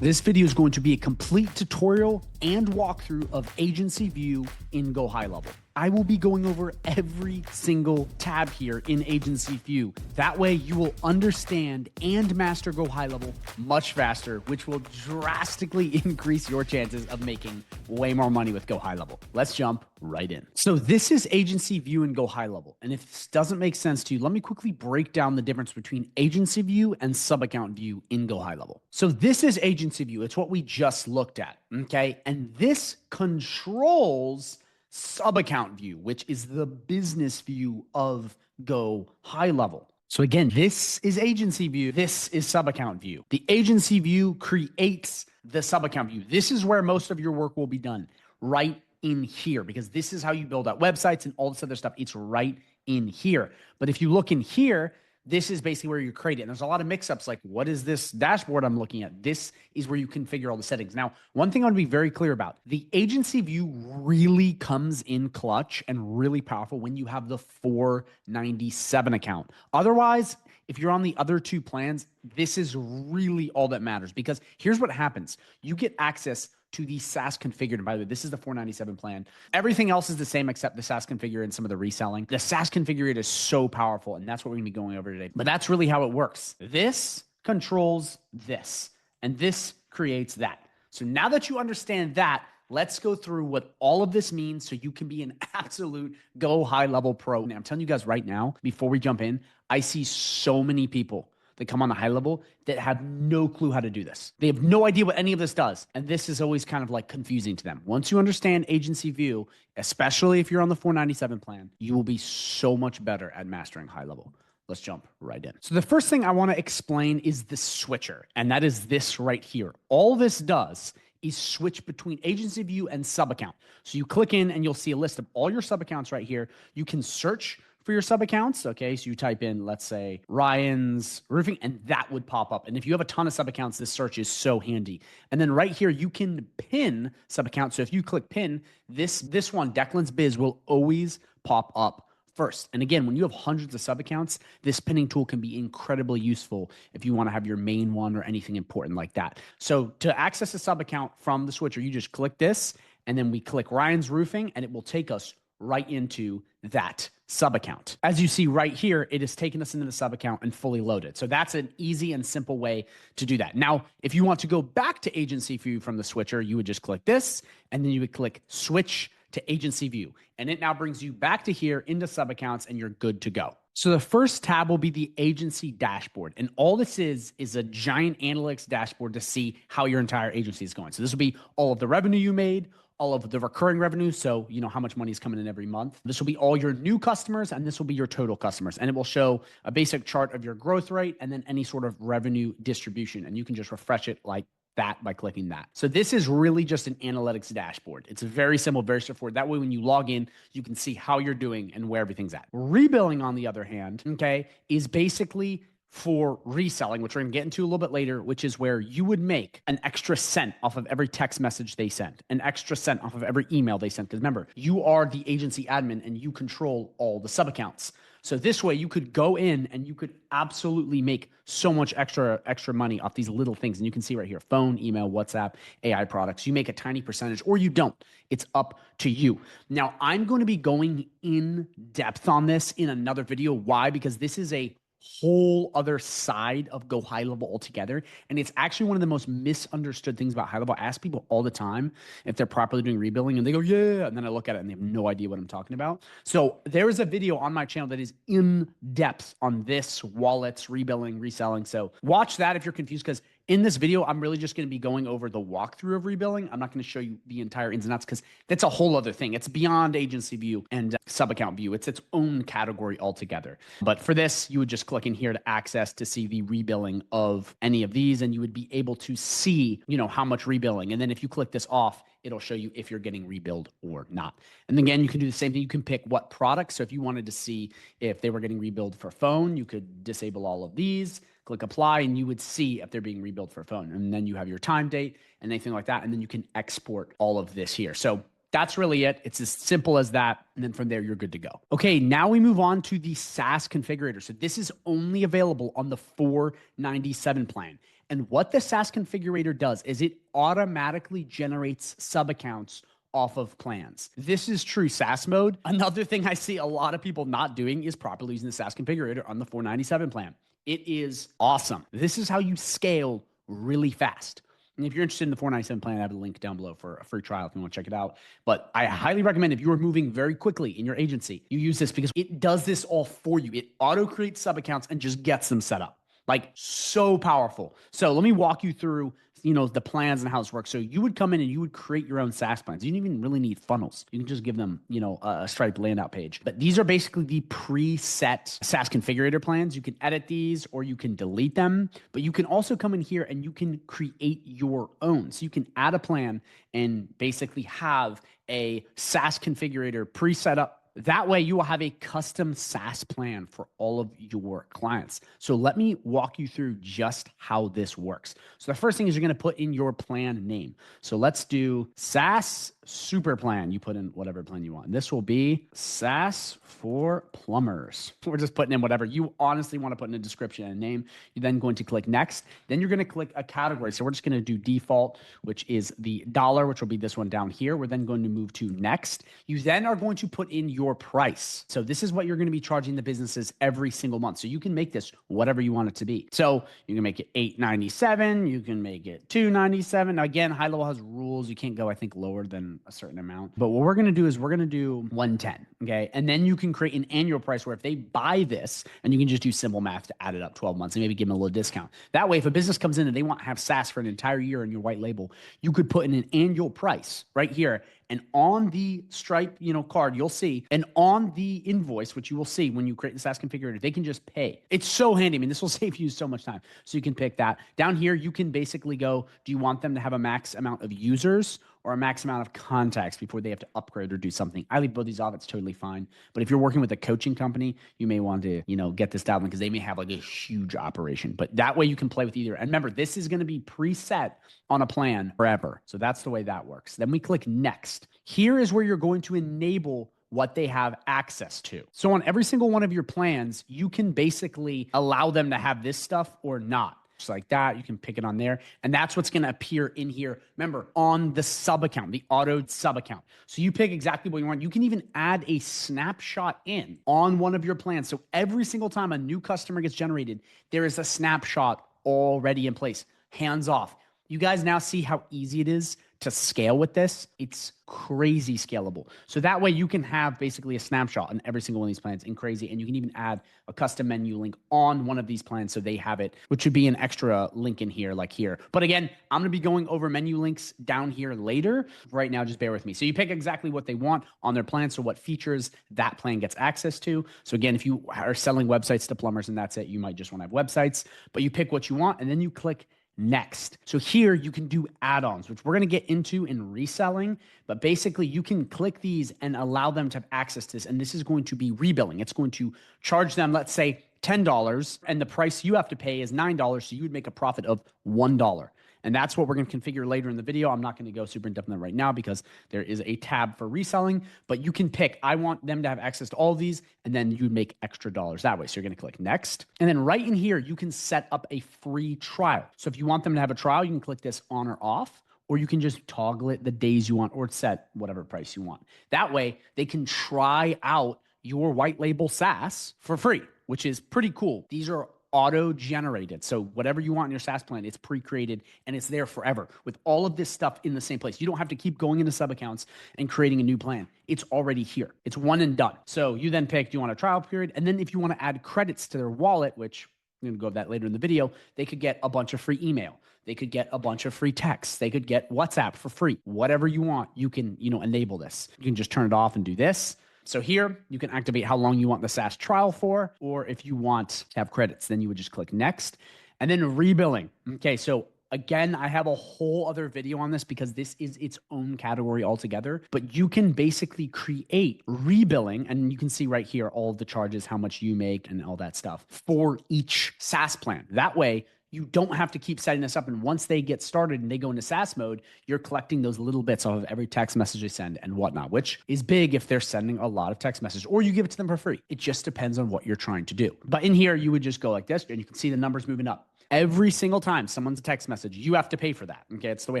This video is going to be a complete tutorial and walkthrough of Agency View in GoHighLevel. I will be going over every single tab here in Agency View. That way you will understand and master GoHighLevel much faster, which will drastically increase your chances of making way more money with GoHighLevel. Let's jump right in. So this is Agency View in GoHighLevel. And if this doesn't make sense to you, let me quickly break down the difference between Agency View and Subaccount View in GoHighLevel. So this is Agency View. It's what we just looked at, okay? And this controls Subaccount View, which is the business view of GoHighLevel. So again, this is Agency View. This is Subaccount View. The Agency View creates the Subaccount View. This is where most of your work will be done, right in here, because this is how you build out websites and all this other stuff. It's right in here. But if you look in here, this is basically where you create it. And there's a lot of mix-ups like, what is this dashboard I'm looking at? This is where you configure all the settings. Now, one thing I want to be very clear about, the Agency View really comes in clutch and really powerful when you have the 497 account. Otherwise, if you're on the other two plans, this is really all that matters, because here's what happens. You get access to the SaaS configured. And by the way, this is the 497 plan. Everything else is the same except the SaaS configurator and some of the reselling. The SaaS configurator is so powerful, and that's what we're going to be going over today. But that's really how it works. This controls this, and this creates that. So now that you understand that, let's go through what all of this means so you can be an absolute GoHighLevel pro. And I'm telling you guys right now, before we jump in, I see so many people that come on the high level that have no clue how to do this. They have no idea what any of this does. And this is always kind of like confusing to them. Once you understand Agency View, especially if you're on the 497 plan, you will be so much better at mastering high level. Let's jump right in. So the first thing I want to explain is the switcher, and that is this right here. All this does is switch between Agency View and Subaccount. So you click in and you'll see a list of all your subaccounts right here. You can search for your subaccounts, okay? So you type in, let's say, Ryan's Roofing, and that would pop up. And if you have a ton of subaccounts, this search is so handy. And then right here, you can pin subaccounts. So if you click pin, this one, Declan's Biz, will always pop up first. And again, when you have hundreds of subaccounts, this pinning tool can be incredibly useful if you want to have your main one or anything important like that. So to access a subaccount from the switcher, you just click this, and then we click Ryan's Roofing, and it will take us right into that subaccount. As you see right here, it has taken us into the subaccount and fully loaded. So that's an easy and simple way to do that. Now, if you want to go back to Agency View from the switcher, you would just click this, and then you would click Switch to Agency View. And it now brings you back to here into subaccounts, and you're good to go. So the first tab will be the agency dashboard. And all this is a giant analytics dashboard to see how your entire agency is going. So this will be all of the revenue you made, all of the recurring revenue, so you know how much money is coming in every month. This will be all your new customers, and this will be your total customers. And it will show a basic chart of your growth rate and then any sort of revenue distribution. And you can just refresh it like that by clicking that. So this is really just an analytics dashboard. It's very simple, very straightforward. That way, when you log in, you can see how you're doing and where everything's at. Rebilling, on the other hand, okay, is basically for reselling, which we're going to get into a little bit later, which is where you would make an extra cent off of every text message they send, an extra cent off of every email they send. Because remember, you are the agency admin and you control all the subaccounts. So this way you could go in and you could absolutely make so much extra money off these little things. And you can see right here, phone, email, WhatsApp, AI products. You make a tiny percentage or you don't. It's up to you. Now, I'm going to be going in depth on this in another video. Why? Because this is a whole other side of GoHighLevel altogether. And it's actually one of the most misunderstood things about high level. I ask people all the time if they're properly doing rebilling, and they go, yeah. And then I look at it and they have no idea what I'm talking about. So there is a video on my channel that is in depth on this, wallets, rebilling, reselling. So watch that if you're confused, because in this video, I'm really just going to be going over the walkthrough of rebilling. I'm not going to show you the entire ins and outs because that's a whole other thing. It's beyond Agency View and Subaccount View. It's its own category altogether. But for this, you would just click in here to access to see the rebilling of any of these, and you would be able to see, you know, how much rebilling. And then if you click this off, it'll show you if you're getting rebilled or not. And again, you can do the same thing. You can pick what product. So if you wanted to see if they were getting rebilled for phone, you could disable all of these, click apply, and you would see if they're being rebilled for phone. And then you have your time date and anything like that. And then you can export all of this here. So that's really it. It's as simple as that. And then from there, you're good to go. Okay, now we move on to the SaaS configurator. So this is only available on the 497 plan. And what the SaaS configurator does is it automatically generates sub-accounts off of plans. This is true SaaS mode. Another thing I see a lot of people not doing is properly using the SaaS configurator on the 497 plan. It is awesome. This is how you scale really fast. And if you're interested in the 497 plan, I have a link down below for a free trial if you want to check it out. But I highly recommend if you are moving very quickly in your agency, you use this because it does this all for you. It auto creates sub accounts and just gets them set up. Like, so powerful. So let me walk you through, the plans and how this works. So you would come in and you would create your own SaaS plans. You don't even really need funnels. You can just give them, a Stripe layout page. But these are basically the preset SaaS configurator plans. You can edit these or you can delete them, but you can also come in here and you can create your own. So you can add a plan and basically have a SaaS configurator preset up. That way you will have a custom SaaS plan for all of your clients. So let me walk you through just how this works. So the first thing is you're going to put in your plan name. So let's do SaaS Super Plan. You put in whatever plan you want. This will be SaaS for plumbers. We're just putting in whatever you honestly want to put in a description and name. You're then going to click next. Then you're going to click a category. So we're just going to do default, which is the dollar, which will be this one down here. We're then going to move to next. You then are going to put in your price. So this is what you're going to be charging the businesses every single month. So you can make this whatever you want it to be. So you can make it $897. You can make it $297. Again, high level has rules. You can't go, I think, lower than a certain amount. But what we're going to do is we're going to do 110. Okay. And then you can create an annual price where if they buy this, and you can just do simple math to add it up 12 months and maybe give them a little discount. That way, if a business comes in and they want to have SaaS for an entire year in your white label, you could put in an annual price right here. And on the Stripe, card, you'll see, and on the invoice, which you will see when you create the SaaS configurator, they can just pay. It's so handy. I mean, this will save you so much time. So you can pick that. Down here, you can basically go, do you want them to have a max amount of users or a max amount of contacts before they have to upgrade or do something? I leave both these off. It's totally fine. But if you're working with a coaching company, you may want to, get this down because they may have like a huge operation. But that way you can play with either. And remember, this is going to be preset on a plan forever. So that's the way that works. Then we click next. Here is where you're going to enable what they have access to. So on every single one of your plans, you can basically allow them to have this stuff or not. Just like that, you can pick it on there. And that's what's going to appear in here. Remember, on the sub account, the auto sub account. So you pick exactly what you want. You can even add a snapshot in on one of your plans. So every single time a new customer gets generated, there is a snapshot already in place, hands off. You guys now see how easy it is to scale with this. It's crazy scalable. So that way you can have basically a snapshot on every single one of these plans in crazy. And you can even add a custom menu link on one of these plans so they have it, which would be an extra link in here, like here. But again, I'm going to be going over menu links down here later. Right now, just bear with me. So you pick exactly what they want on their plan. So what features that plan gets access to. So again, if you are selling websites to plumbers and that's it, you might just want to have websites, but you pick what you want and then you click next. So here you can do add-ons, which we're going to get into in reselling, but basically you can click these and allow them to have access to this. And this is going to be rebilling. It's going to charge them, let's say $10, and the price you have to pay is $9. So you would make a profit of $1. And that's what we're going to configure later in the video. I'm not going to go super in depth on that right now because there is a tab for reselling, but you can pick, I want them to have access to all of these, and then you'd make extra dollars that way. So you're going to click next. And then right in here, you can set up a free trial. So if you want them to have a trial, you can click this on or off, or you can just toggle it the days you want or set whatever price you want. That way they can try out your white label SaaS for free, which is pretty cool. These are auto-generated. So whatever you want in your SaaS plan, it's pre-created and it's there forever with all of this stuff in the same place. You don't have to keep going into Subaccounts and creating a new plan. It's already here. It's one and done. So you then pick, do you want a trial period? And then if you want to add credits to their wallet, which I'm going to go over that later in the video, they could get a bunch of free email. They could get a bunch of free texts. They could get WhatsApp for free. Whatever you want, you can, enable this. You can just turn it off and do this. So here you can activate how long you want the SaaS trial for, or if you want to have credits, then you would just click next. And then rebilling. Okay, so again, I have a whole other video on this because this is its own category altogether, but you can basically create rebilling, and you can see right here all of the charges, how much you make and all that stuff for each SaaS plan. That way, you don't have to keep setting this up. And once they get started and they go into SaaS mode, you're collecting those little bits off of every text message they send and whatnot, which is big if they're sending a lot of text messages, or you give it to them for free. It just depends on what you're trying to do. But in here, you would just go like this and you can see the numbers moving up. Every single time someone's a text message, you have to pay for that. Okay, it's the way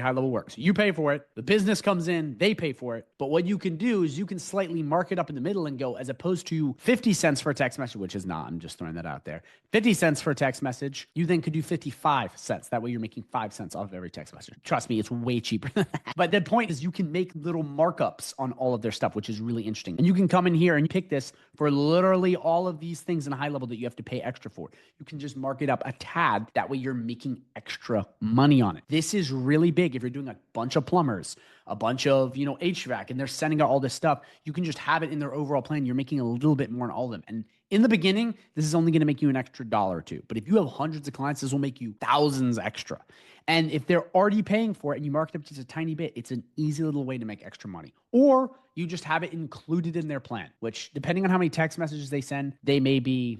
high level works. You pay for it, the business comes in, they pay for it. But what you can do is you can slightly mark it up in the middle and go, as opposed to 50 cents for a text message, which is not, I'm just throwing that out there, 50 cents for a text message, you then could do 55 cents. That way you're making 5 cents off of every text message. Trust me, it's way cheaper than that. But the point is you can make little markups on all of their stuff, which is really interesting. And you can come in here and pick this for literally all of these things in a high level that you have to pay extra for. You can just mark it up a tad. That way you're making extra money on it. This is really big. If you're doing a bunch of plumbers, a bunch of, HVAC, and they're sending out all this stuff, you can just have it in their overall plan. You're making a little bit more on all of them. And in the beginning, this is only going to make you an extra $1 or $2. But if you have hundreds of clients, this will make you thousands extra. And if they're already paying for it and you mark it up just a tiny bit, it's an easy little way to make extra money. Or you just have it included in their plan, which depending on how many text messages they send, they may be,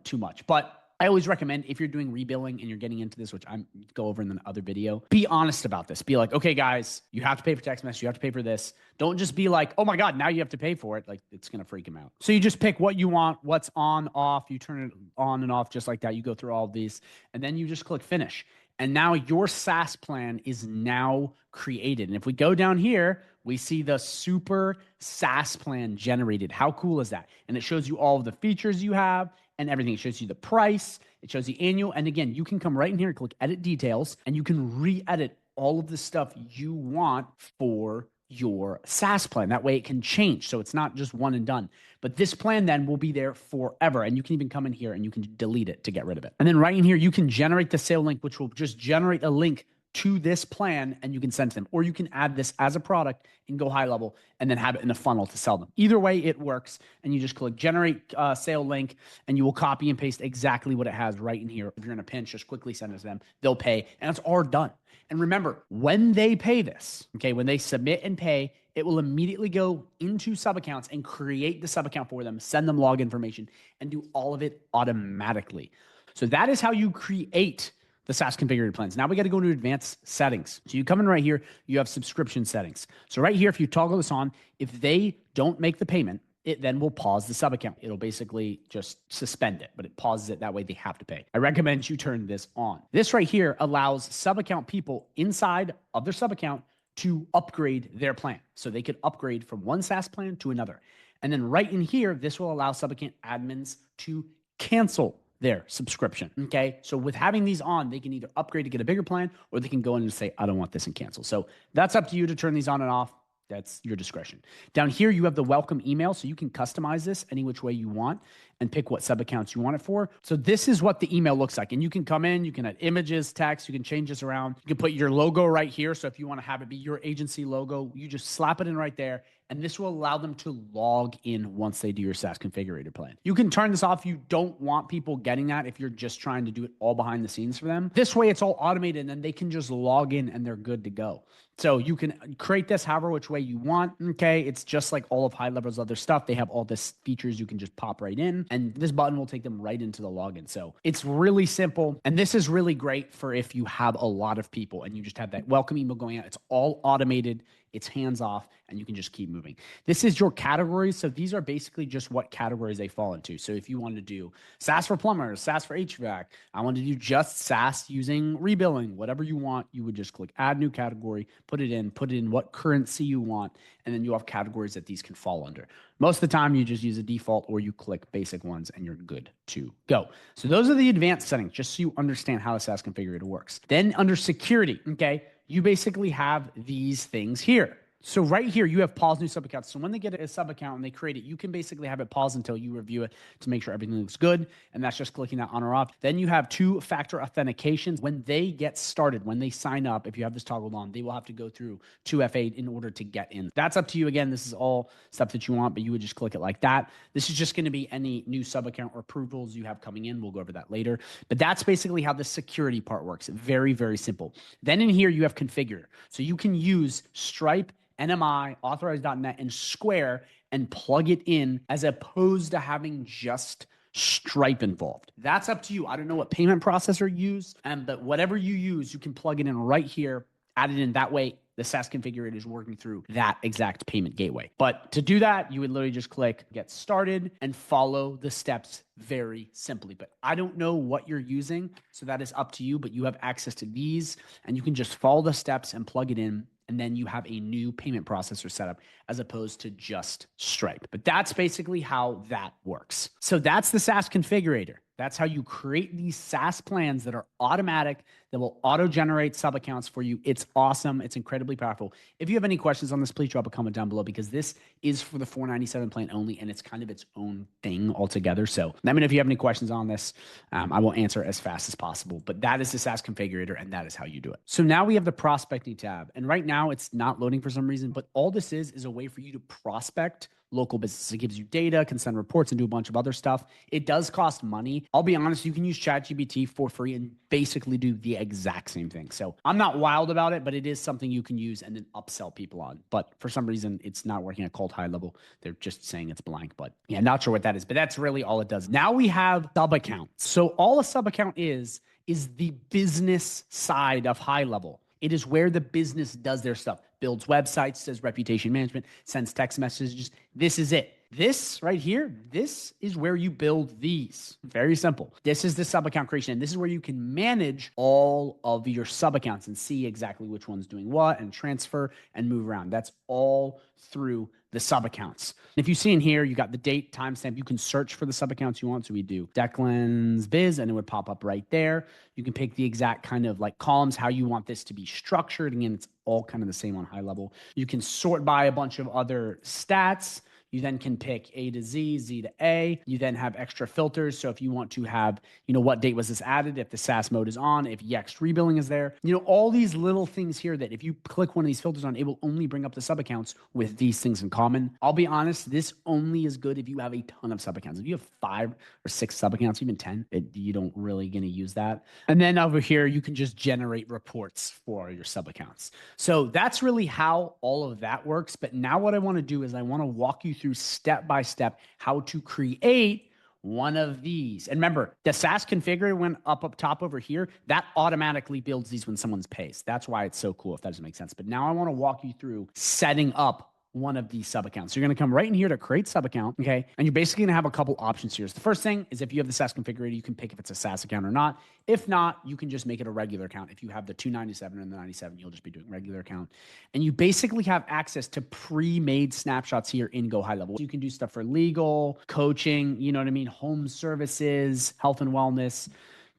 too much. But I always recommend if you're doing rebilling and you're getting into this, which I'm go over in the other video, be honest about this. Be like, okay, guys, you have to pay for text message. You have to pay for this. Don't just be like, oh my God, now you have to pay for it. Like it's going to freak them out. So you just pick what you want, what's on, off. You turn it on and off just like that. You go through all of these and then you just click finish. And now your SaaS plan is now created. And if we go down here, we see the super SaaS plan generated. How cool is that? And it shows you all of the features you have and everything. It shows you the price. It shows the annual. And again, you can come right in here and click edit details and you can re-edit all of the stuff you want for your SaaS plan. That way it can change. So it's not just one and done. But this plan then will be there forever. And you can even come in here and you can delete it to get rid of it. And then right in here, you can generate the sale link, which will just generate a link to this plan and you can send to them. Or you can add this as a product and go high level and then have it in a funnel to sell them. Either way, it works. And you just click generate sale link and you will copy and paste exactly what it has right in here. If you're in a pinch, just quickly send it to them. They'll pay and it's all done. And remember, when they pay this, okay, when they submit and pay, it will immediately go into Subaccounts and create the Subaccount for them, send them log information, and do all of it automatically. So that is how you create the SaaS configurator plans. Now we got to go into advanced settings. So you come in right here, you have subscription settings. So right here, if you toggle this on, if they don't make the payment, it then will pause the Subaccount. It'll basically just suspend it, but it pauses it. That way they have to pay. I recommend you turn this on. This right here allows Subaccount people inside of their Subaccount to upgrade their plan. So they could upgrade from one SaaS plan to another. And then right in here, this will allow Subaccount admins to cancel their subscription. Okay. So with having these on, they can either upgrade to get a bigger plan or they can go in and say, I don't want this and cancel. So that's up to you to turn these on and off. That's your discretion. Down here, you have the welcome email. So you can customize this any which way you want and pick what Subaccounts you want it for. So this is what the email looks like. And you can come in, you can add images, text, you can change this around. You can put your logo right here. So if you want to have it be your agency logo, you just slap it in right there. And this will allow them to log in once they do your SaaS configurator plan. You can turn this off if you don't want people getting that, if you're just trying to do it all behind the scenes for them. This way it's all automated and then they can just log in and they're good to go. So you can create this however which way you want. Okay. It's just like all of HighLevel's other stuff. They have all this features you can just pop right in and this button will take them right into the login. So it's really simple. And this is really great for if you have a lot of people and you just have that welcome email going out. It's all automated. It's hands off and you can just keep moving. This is your categories. So these are basically just what categories they fall into. So if you wanted to do SaaS for plumbers, SaaS for HVAC, I want to do just SaaS using rebilling, whatever you want, you would just click add new category, put it in what currency you want, and then you have categories that these can fall under. Most of the time you just use a default or you click basic ones and you're good to go. So those are the advanced settings, just so you understand how the SaaS configurator works. Then under security, okay, you basically have these things here. So right here, you have pause new sub-accounts. So when they get a sub-account and they create it, you can basically have it pause until you review it to make sure everything looks good. And that's just clicking that on or off. Then you have two-factor authentications. When they get started, when they sign up, if you have this toggled on, they will have to go through 2FA in order to get in. That's up to you. Again, this is all stuff that you want, but you would just click it like that. This is just going to be any new sub-account or approvals you have coming in. We'll go over that later. But that's basically how the security part works. Very, very simple. Then in here, you have Configurator. So you can use Stripe, NMI, Authorize.net, and Square and plug it in as opposed to having just Stripe involved. That's up to you. I don't know what payment processor you use, but whatever you use, you can plug it in right here, add it in that way. the SaaS configurator is working through that exact payment gateway. But to do that, you would literally just click get started and follow the steps very simply. But I don't know what you're using, so that is up to you, but you have access to these and you can just follow the steps and plug it in. And then you have a new payment processor set up as opposed to just Stripe. But that's basically how that works. So that's the SaaS configurator. That's how you create these SaaS plans that are automatic, that will auto-generate sub-accounts for you. It's awesome. It's incredibly powerful. If you have any questions on this, please drop a comment down below because this is for the $497 plan only, and it's kind of its own thing altogether. So let me know if you have any questions on this. I will answer as fast as possible. But that is the SaaS configurator, and that is how you do it. So now we have the prospecting tab. And right now it's not loading for some reason, but all this is a way for you to prospect local business. It gives you data, can send reports, and do a bunch of other stuff. It does cost money. I'll be honest, you can use ChatGPT for free and basically do the exact same thing. So I'm not wild about it, but it is something you can use and then upsell people on. But for some reason, it's not working at Cold High Level. They're just saying it's blank, but yeah, not sure what that is, but that's really all it does. Now we have Subaccount. So all a Subaccount is the business side of High Level. It is where the business does their stuff, builds websites, does reputation management, sends text messages. This is it. This right here, this is where you build these. Very simple. This is the sub-account creation. And this is where you can manage all of your sub-accounts and see exactly which one's doing what and transfer and move around. That's all through the sub-accounts. If you see in here, you got the date, timestamp. You can search for the sub-accounts you want. So we do Declan's Biz, and it would pop up right there. You can pick the exact kind of like columns, how you want this to be structured. Again, it's all kind of the same on High Level. You can sort by a bunch of other stats. You then can pick A to Z, Z to A. You then have extra filters. So if you want to have, what date was this added? If the SaaS mode is on, if Yext rebilling is there, all these little things here that if you click one of these filters on, it will only bring up the sub accounts with these things in common. I'll be honest, this only is good if you have a ton of sub accounts. If you have 5 or 6 sub accounts, even 10, you don't really gonna use that. And then over here, you can just generate reports for your sub accounts. So that's really how all of that works. But now what I want to do is I want to walk you through step by step how to create one of these. And remember, the SaaS configurator went up top over here. That automatically builds these when someone's pays. That's why it's so cool, if that doesn't make sense. But now I want to walk you through setting up one of these sub accounts. So you're going to come right in here to create sub account. Okay. And you're basically going to have a couple options here. So the first thing is if you have the SaaS configurator, you can pick if it's a SaaS account or not. If not, you can just make it a regular account. If you have the 297 and the 97, you'll just be doing regular account. And you basically have access to pre-made snapshots here in GoHighLevel. You can do stuff for legal, coaching, home services, health and wellness,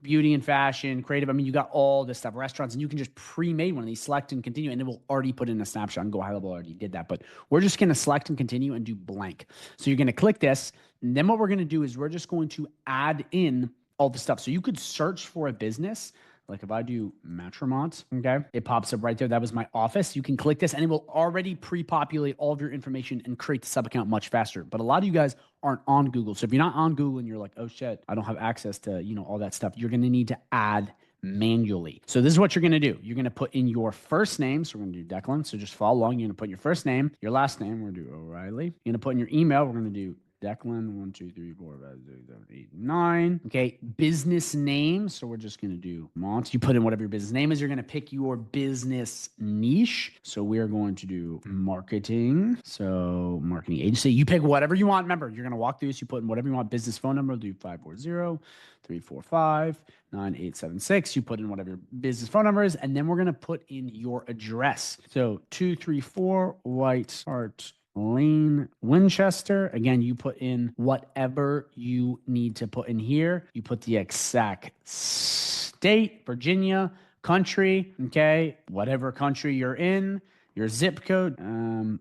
beauty and fashion, creative. You got all this stuff, restaurants, and you can just pre-made one of these, select and continue, and it will already put in a snapshot. And GoHighLevel already did that, but we're just going to select and continue and do blank. So you're going to click this. And then what we're going to do is we're just going to add in all the stuff. So you could search for a business. Like if I do Matrimont, okay, it pops up right there. That was my office. You can click this and it will already pre-populate all of your information and create the sub account much faster. But a lot of you guys aren't on Google. So if you're not on Google and you're like, oh shit, I don't have access to, all that stuff, you're going to need to add manually. So this is what you're going to do. You're going to put in your first name. So we're going to do Declan. So just follow along. You're going to put your first name, your last name. We're going to do O'Reilly. You're going to put in your email. We're going to do Declan 1 2 3 4 5 6 7 8 9. Okay, business name. So we're just gonna do Mont. You put in whatever your business name is. You're gonna pick your business niche. So we're going to do marketing. So marketing agency. You pick whatever you want. Remember, you're gonna walk through this. You put in whatever you want. Business phone number. Do 540-345-9876. You put in whatever your business phone number is, and then we're gonna put in your address. So 234 White Hart Lane, Winchester. Again, you put in whatever you need to put in here. You put the exact state, Virginia, country, okay, whatever country you're in, your zip code,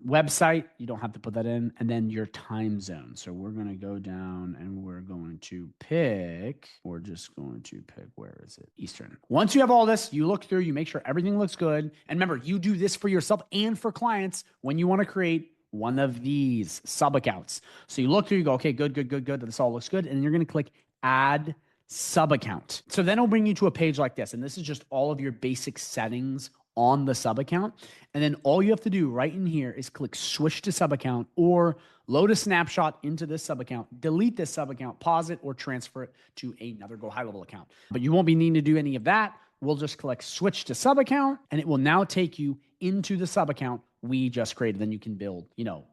website, you don't have to put that in, and then your time zone. So we're going to go down and we're going to pick, where is it? Eastern. Once you have all this, you look through, you make sure everything looks good. And remember, you do this for yourself and for clients when you want to create one of these sub accounts. So you look through, you go, okay, good. This all looks good. And you're going to click add sub account. So then it'll bring you to a page like this. And this is just all of your basic settings on the sub account. And then all you have to do right in here is click switch to sub account or load a snapshot into this sub account, delete this sub account, pause it, or transfer it to another GoHighLevel account. But you won't be needing to do any of that. We'll just click switch to sub account and it will now take you into the sub account we just created. Then you can build,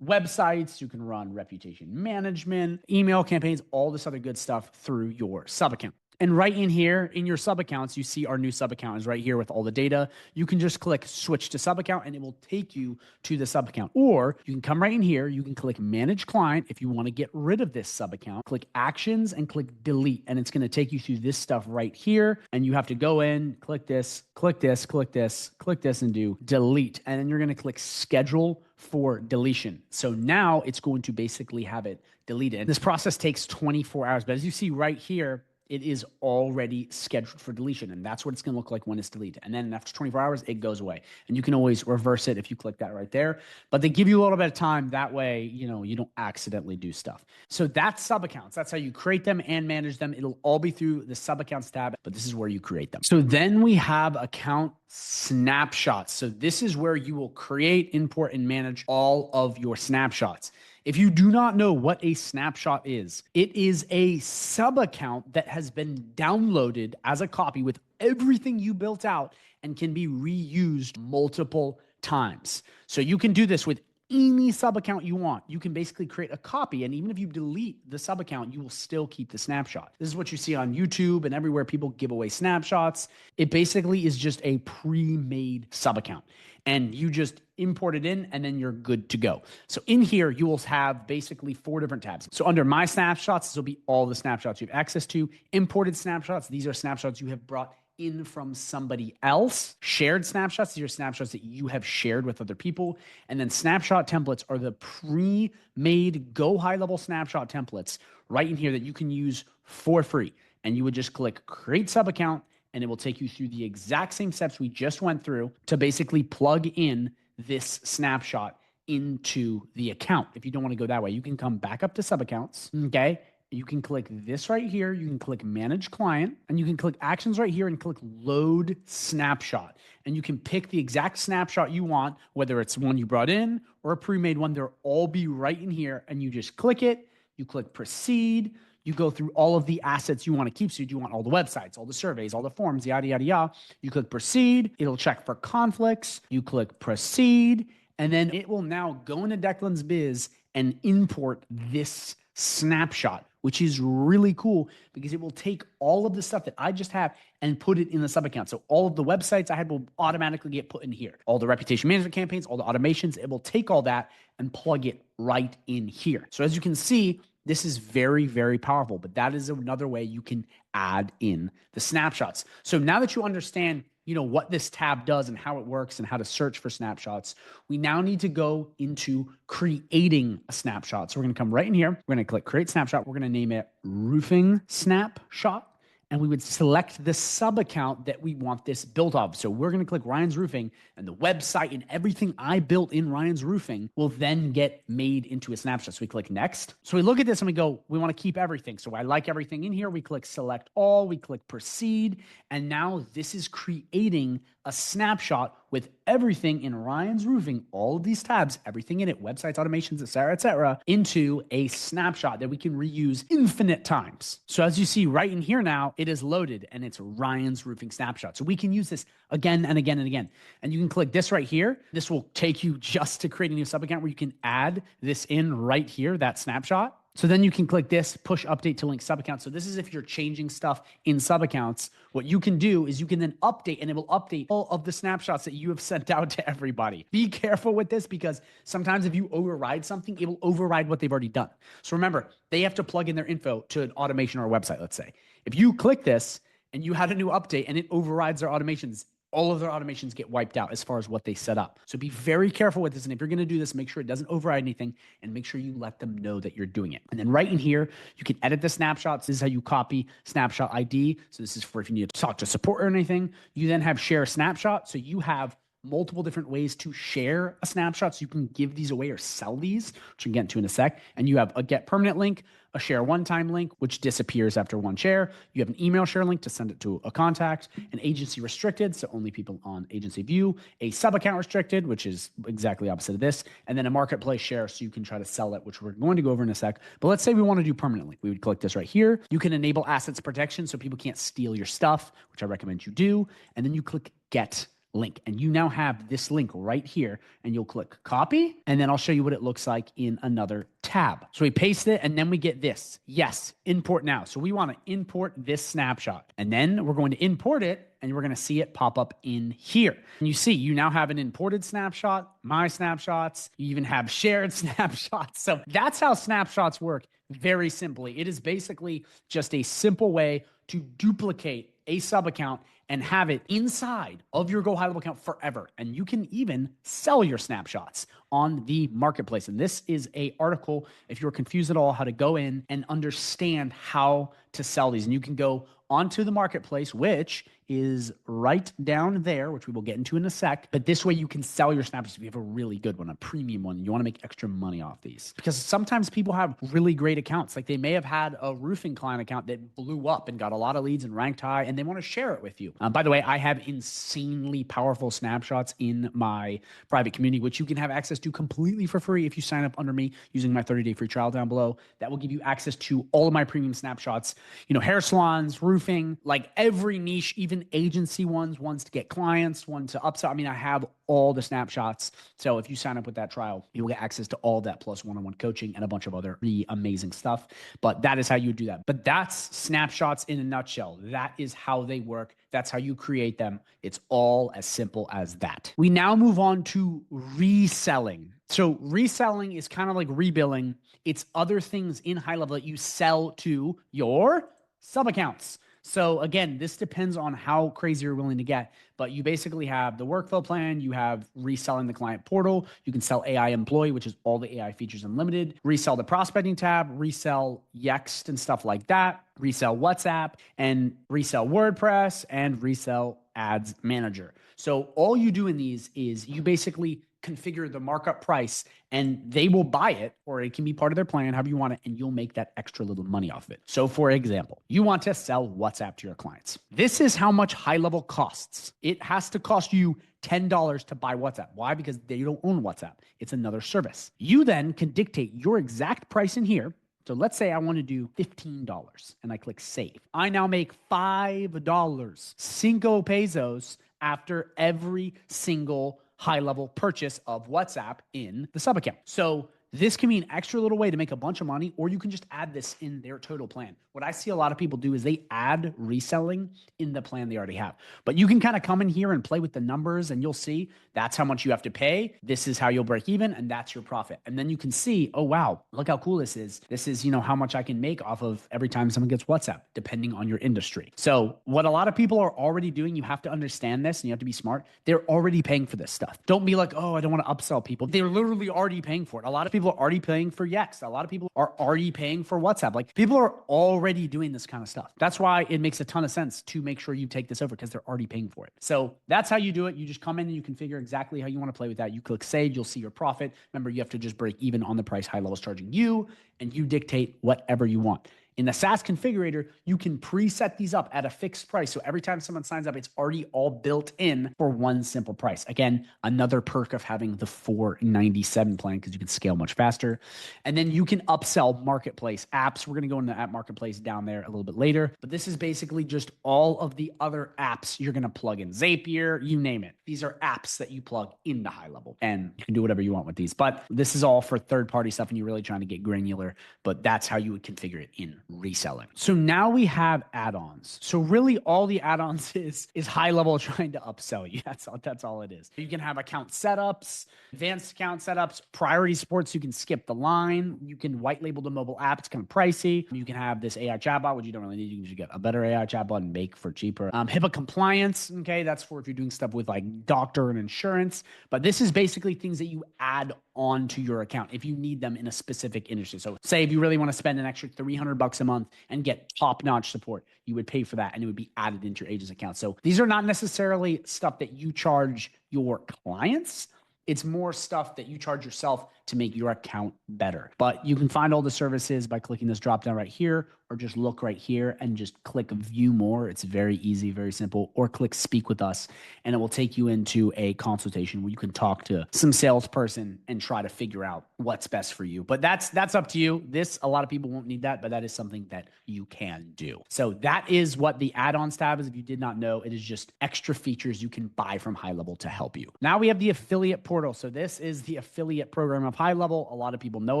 websites, you can run reputation management, email campaigns, all this other good stuff through your sub account. And right in here, in your sub accounts, you see our new sub account is right here with all the data. You can just click switch to sub account and it will take you to the sub account. Or you can come right in here, you can click manage client if you want to get rid of this sub account. Click actions and click delete. And it's going to take you through this stuff right here. And you have to go in, click this, click this, click this, click this, and do delete. And then you're going to click schedule for deletion. So now it's going to basically have it deleted. And this process takes 24 hours. But as you see right here, it is already scheduled for deletion. And that's what it's going to look like when it's deleted. And then after 24 hours, it goes away. And you can always reverse it if you click that right there. But they give you a little bit of time. That way, you don't accidentally do stuff. So that's sub accounts. That's how you create them and manage them. It'll all be through the sub accounts tab, but this is where you create them. So then we have account snapshots. So this is where you will create, import, and manage all of your snapshots. If you do not know what a snapshot is, it is a sub account that has been downloaded as a copy with everything you built out and can be reused multiple times. So you can do this with any sub account you want. You can basically create a copy, and even if you delete the sub account, you will still keep the snapshot. This is what you see on YouTube and everywhere people give away snapshots. It basically is just a pre-made sub account, and you just import it in and then you're good to go. So in here, you will have basically 4 different tabs. So under my snapshots, this will be all the snapshots you have access to. Imported snapshots, these are snapshots you have brought in from somebody else. Shared snapshots, these are snapshots that you have shared with other people. And then snapshot templates are the pre-made GoHighLevel snapshot templates right in here that you can use for free. And you would just click create sub account and it will take you through the exact same steps we just went through to basically plug in this snapshot into the account. If you don't want to go that way, you can come back up to sub accounts. Okay. You can click this right here. You can click manage client and you can click actions right here and click load snapshot. And you can pick the exact snapshot you want, whether it's one you brought in or a pre-made one. They'll all be right in here. And you just click it. You click proceed. You go through all of the assets you want to keep. So you want all the websites, all the surveys, all the forms, yada, yada, yada. You click proceed. It'll check for conflicts. You click proceed. And then it will now go into Declan's Biz and import this snapshot, which is really cool because it will take all of the stuff that I just have and put it in the sub account. So all of the websites I had will automatically get put in here. All the reputation management campaigns, all the automations, it will take all that and plug it right in here. So as you can see, this is very, very powerful, but that is another way you can add in the snapshots. So now that you understand, what this tab does and how it works and how to search for snapshots, we now need to go into creating a snapshot. So we're going to come right in here. We're going to click create snapshot. We're going to name it roofing snapshot. And we would select the sub account that we want this built of. So we're going to click Ryan's Roofing, and the website and everything I built in Ryan's Roofing will then get made into a snapshot. So we click next. So we look at this and we go, we want to keep everything. So I like everything in here. We click select all, we click proceed. And now this is creating a snapshot with everything in Ryan's Roofing, all of these tabs, everything in it, websites, automations, et cetera, into a snapshot that we can reuse infinite times. So as you see right in here now, it is loaded and it's Ryan's Roofing snapshot. So we can use this again and again and again. And you can click this right here. This will take you just to create a new sub account where you can add this in right here, that snapshot. So then you can click this, push update to link sub account. So this is if you're changing stuff in sub accounts. What you can do is you can then update, and it will update all of the snapshots that you have sent out to everybody. Be careful with this because sometimes if you override something, it will override what they've already done. So remember, they have to plug in their info to an automation or a website, let's say. If you click this and you had a new update and it overrides their automations, all of their automations get wiped out as far as what they set up. So be very careful with this. And if you're going to do this, make sure it doesn't override anything and make sure you let them know that you're doing it. And then right in here, you can edit the snapshots. This is how you copy snapshot ID. So this is for if you need to talk to support or anything. You then have share snapshot. So you have multiple different ways to share a snapshot. So you can give these away or sell these, which I'll get into in a sec. And you have a get permanent link, a share one-time link, which disappears after one share. You have an email share link to send it to a contact, an agency restricted, so only people on agency view, a sub account restricted, which is exactly opposite of this, and then a marketplace share so you can try to sell it, which we're going to go over in a sec. But let's say we want to do permanently. We would click this right here. You can enable assets protection so people can't steal your stuff, which I recommend you do. And then you click get link. And you now have this link right here, and you'll click copy, and then I'll show you what it looks like in another tab. So we paste it, and then we get this. Yes, import now. So we want to import this snapshot, and then we're going to import it, and we're going to see it pop up in here. And you see, you now have an imported snapshot, my snapshots, you even have shared snapshots. So that's how snapshots work very simply. It is basically just a simple way to duplicate a sub account and have it inside of your GoHighLevel account forever. And you can even sell your snapshots on the marketplace. And this is an article, if you're confused at all, how to go in and understand how to sell these. And you can go onto the marketplace, which is right down there, which we will get into in a sec. But this way you can sell your snapshots if you have a really good one, a premium one. You want to make extra money off these. Because sometimes people have really great accounts. Like they may have had a roofing client account that blew up and got a lot of leads and ranked high, and they want to share it with you. By the way, I have insanely powerful snapshots in my private community, which you can have access to completely for free if you sign up under me using my 30-day free trial down below. That will give you access to all of my premium snapshots, hair salons, roofing, like every niche, even agency ones to get clients, one to upsell. I mean, I have all the snapshots. So if you sign up with that trial, you will get access to all that plus one-on-one coaching and a bunch of other really amazing stuff. But that is how you do that. But that's snapshots in a nutshell. That is how they work. That's how you create them. It's all as simple as that. We now move on to reselling. So reselling is kind of like rebilling. It's other things in HighLevel that you sell to your sub accounts. So again, this depends on how crazy you're willing to get, but you basically have the workflow plan, you have reselling the client portal, you can sell AI employee, which is all the AI features unlimited, resell the prospecting tab, resell Yext and stuff like that, resell WhatsApp, and resell WordPress, and resell Ads Manager. So all you do in these is you basically configure the markup price and they will buy it, or it can be part of their plan, however you want it, and you'll make that extra little money off of it. So for example, you want to sell WhatsApp to your clients. This is how much HighLevel costs. It has to cost you $10 to buy WhatsApp. Why? Because they don't own WhatsApp. It's another service. You then can dictate your exact price in here. So let's say I want to do $15 and I click save. I now make $5, cinco pesos, after every single HighLevel purchase of WhatsApp in the sub account. So this can be an extra little way to make a bunch of money, or you can just add this in their total plan. What I see a lot of people do is they add reselling in the plan they already have. But you can kind of come in here and play with the numbers, and you'll see that's how much you have to pay. This is how you'll break even, and that's your profit. And then you can see, oh, wow, look how cool this is. This is, how much I can make off of every time someone gets WhatsApp, depending on your industry. So what a lot of people are already doing, you have to understand this, and you have to be smart. They're already paying for this stuff. Don't be like, oh, I don't want to upsell people. They're literally already paying for it. A lot of people are already paying for Yext. A lot of people are already paying for WhatsApp. Like people are already doing this kind of stuff. That's why it makes a ton of sense to make sure you take this over, because they're already paying for it. So that's how you do it. You just come in and you configure exactly how you want to play with that. You click save, you'll see your profit. Remember, you have to just break even on the price HighLevel is charging you, and you dictate whatever you want. In the SaaS configurator, you can preset these up at a fixed price. So every time someone signs up, it's already all built in for one simple price. Again, another perk of having the $497 plan, because you can scale much faster. And then you can upsell marketplace apps. We're going to go into the app marketplace down there a little bit later. But this is basically just all of the other apps you're going to plug in. Zapier, you name it. These are apps that you plug into HighLevel, and you can do whatever you want with these. But this is all for third-party stuff, and you're really trying to get granular. But that's how you would configure it in reselling. So now we have add-ons. So really all the add-ons is HighLevel trying to upsell you. That's all it is. You can have account setups, advanced account setups, priority sports. You can skip the line. You can white label the mobile app. It's kind of pricey. You can have this AI chatbot, which you don't really need. You can just get a better AI chatbot and make for cheaper. HIPAA compliance. Okay. That's for if you're doing stuff with like doctor and insurance, but this is basically things that you add on to your account if you need them in a specific industry. So say if you really want to spend an extra $300 a month and get top-notch support, you would pay for that and it would be added into your agent's account. So these are not necessarily stuff that you charge your clients. It's more stuff that you charge yourself to make your account better. But you can find all the services by clicking this drop down right here, or just look right here and just click view more. It's very easy, very simple, or click speak with us and it will take you into a consultation where you can talk to some salesperson and try to figure out what's best for you. But that's up to you. A lot of people won't need that, but that is something that you can do. So that is what the add-ons tab is. If you did not know, it is just extra features you can buy from HighLevel to help you. Now we have the affiliate portal. So this is the affiliate program of HighLevel. A lot of people know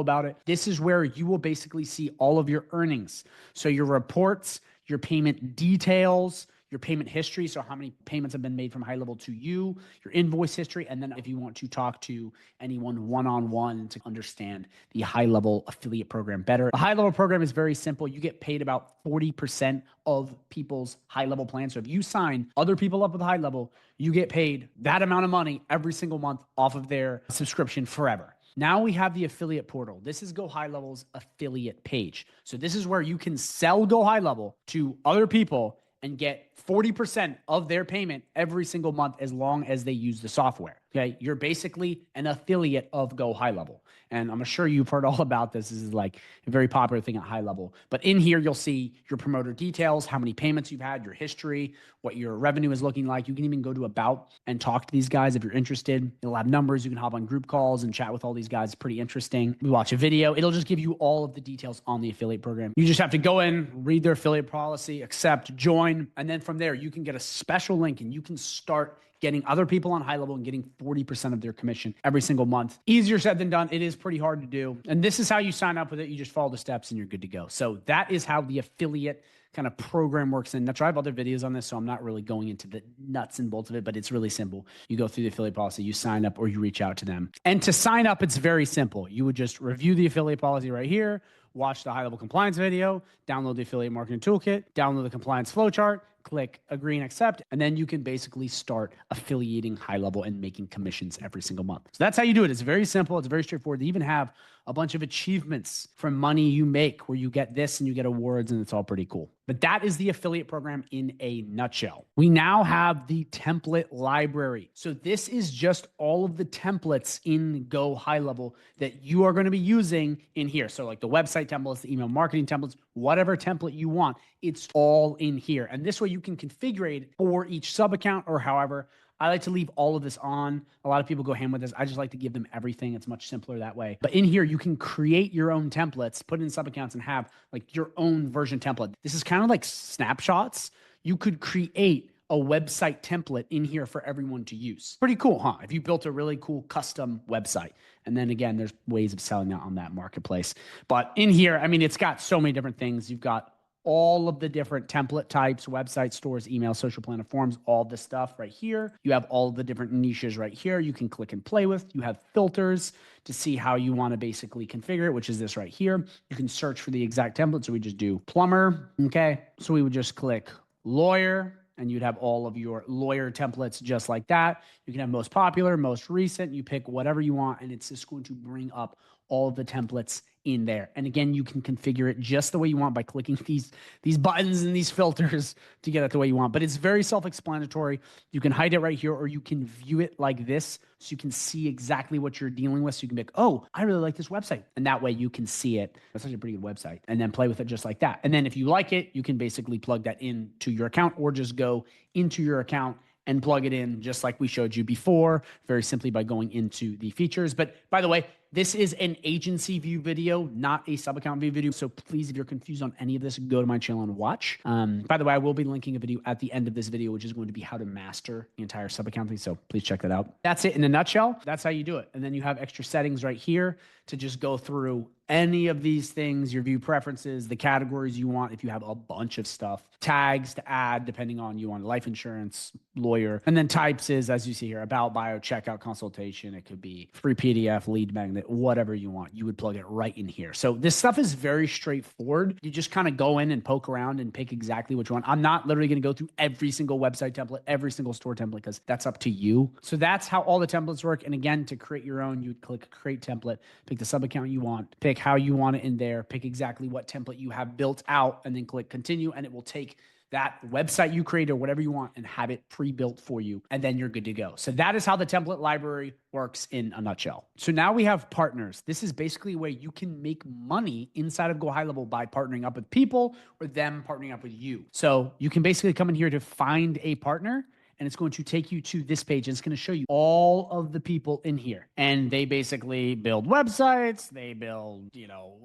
about it. This is where you will basically see all of your earnings. So your reports, your payment details, your payment history, so how many payments have been made from HighLevel to you, your invoice history, and then if you want to talk to anyone one-on-one to understand the HighLevel affiliate program better. The HighLevel program is very simple. You get paid about 40% of people's HighLevel plan. So if you sign other people up with HighLevel, you get paid that amount of money every single month off of their subscription forever. Now we have the affiliate portal. This is GoHighLevel's affiliate page. So this is where you can sell GoHighLevel to other people and get 40% of their payment every single month as long as they use the software. Okay, you're basically an affiliate of GoHighLevel. And I'm sure you've heard all about this. This is like a very popular thing at HighLevel. But in here, you'll see your promoter details, how many payments you've had, your history, what your revenue is looking like. You can even go to About and talk to these guys if you're interested. It'll have numbers. You can hop on group calls and chat with all these guys. It's pretty interesting. We watch a video. It'll just give you all of the details on the affiliate program. You just have to go in, read their affiliate policy, accept, join, and then from there, you can get a special link and you can start getting other people on HighLevel and getting 40% of their commission every single month. Easier said than done. It is pretty hard to do. And this is how you sign up with it. You just follow the steps and you're good to go. So that is how the affiliate kind of program works. And I have other videos on this, so I'm not really going into the nuts and bolts of it, but it's really simple. You go through the affiliate policy, you sign up or you reach out to them. And to sign up, it's very simple. You would just review the affiliate policy right here, watch the HighLevel compliance video, download the affiliate marketing toolkit, download the compliance flowchart, click agree and accept, and then you can basically start affiliating HighLevel and making commissions every single month. So that's how you do it. It's very simple. It's very straightforward. They even have a bunch of achievements from money you make where you get this and you get awards and it's all pretty cool. But that is the affiliate program in a nutshell. We now have the template library. So this is just all of the templates in GoHighLevel that you are going to be using in here. So like the website templates, the email marketing templates, whatever template you want, it's all in here. And this way you can configure it for each sub account or however. I like to leave all of this on. A lot of people go ham with this. I just like to give them everything. It's much simpler that way. But in here, you can create your own templates, put it in Subaccounts and have like your own version template. This is kind of like Snapshots. You could create a website template in here for everyone to use. Pretty cool, huh? If you built a really cool custom website. And then again, there's ways of selling that on that marketplace. But in here, I mean, it's got so many different things. You've got all of the different template types, website stores, email, social planner, forms, all this stuff right here. You have all the different niches right here you can click and play with. You have filters to see how you want to basically configure it, which is this right here. You can search for the exact template. So we just do plumber. Okay. So we would just click lawyer and you'd have all of your lawyer templates just like that. You can have most popular, most recent. You pick whatever you want and it's just going to bring up all of the templates in there. And again, you can configure it just the way you want by clicking these buttons and these filters to get it the way you want. But it's very self-explanatory. You can hide it right here or you can view it like this so you can see exactly what you're dealing with. So you can be like, oh, I really like this website. And that way you can see it. That's such a pretty good website. And then play with it just like that. And then if you like it, you can basically plug that into your account or just go into your account and plug it in just like we showed you before, very simply by going into the features. But by the way, this is an agency view video, not a Subaccount view video. So please, if you're confused on any of this, go to my channel and watch. By the way, I will be linking a video at the end of this video, which is going to be how to master the entire Subaccounting. So please check that out. That's it in a nutshell. That's how you do it. And then you have extra settings right here to just go through any of these things, your view preferences, the categories you want. If you have a bunch of stuff, tags to add, depending on you want life insurance, lawyer, and then types is, as you see here, about, bio, checkout, consultation. It could be free PDF, lead magnet, whatever you want. You would plug it right in here. So this stuff is very straightforward. You just kind of go in and poke around and pick exactly what you want. I'm not literally going to go through every single website template, every single store template, because that's up to you. So that's how all the templates work. And again, to create your own, you'd click create template, pick the sub account you want, pick how you want it in there, pick exactly what template you have built out, and then click continue, and it will take that website you create or whatever you want and have it pre-built for you, and then you're good to go. So that is how the template library works in a nutshell. So now we have partners. This is basically where you can make money inside of GoHighLevel by partnering up with people or them partnering up with you. So you can basically come in here to find a partner, and it's going to take you to this page, and it's going to show you all of the people in here. And they basically build websites, they build,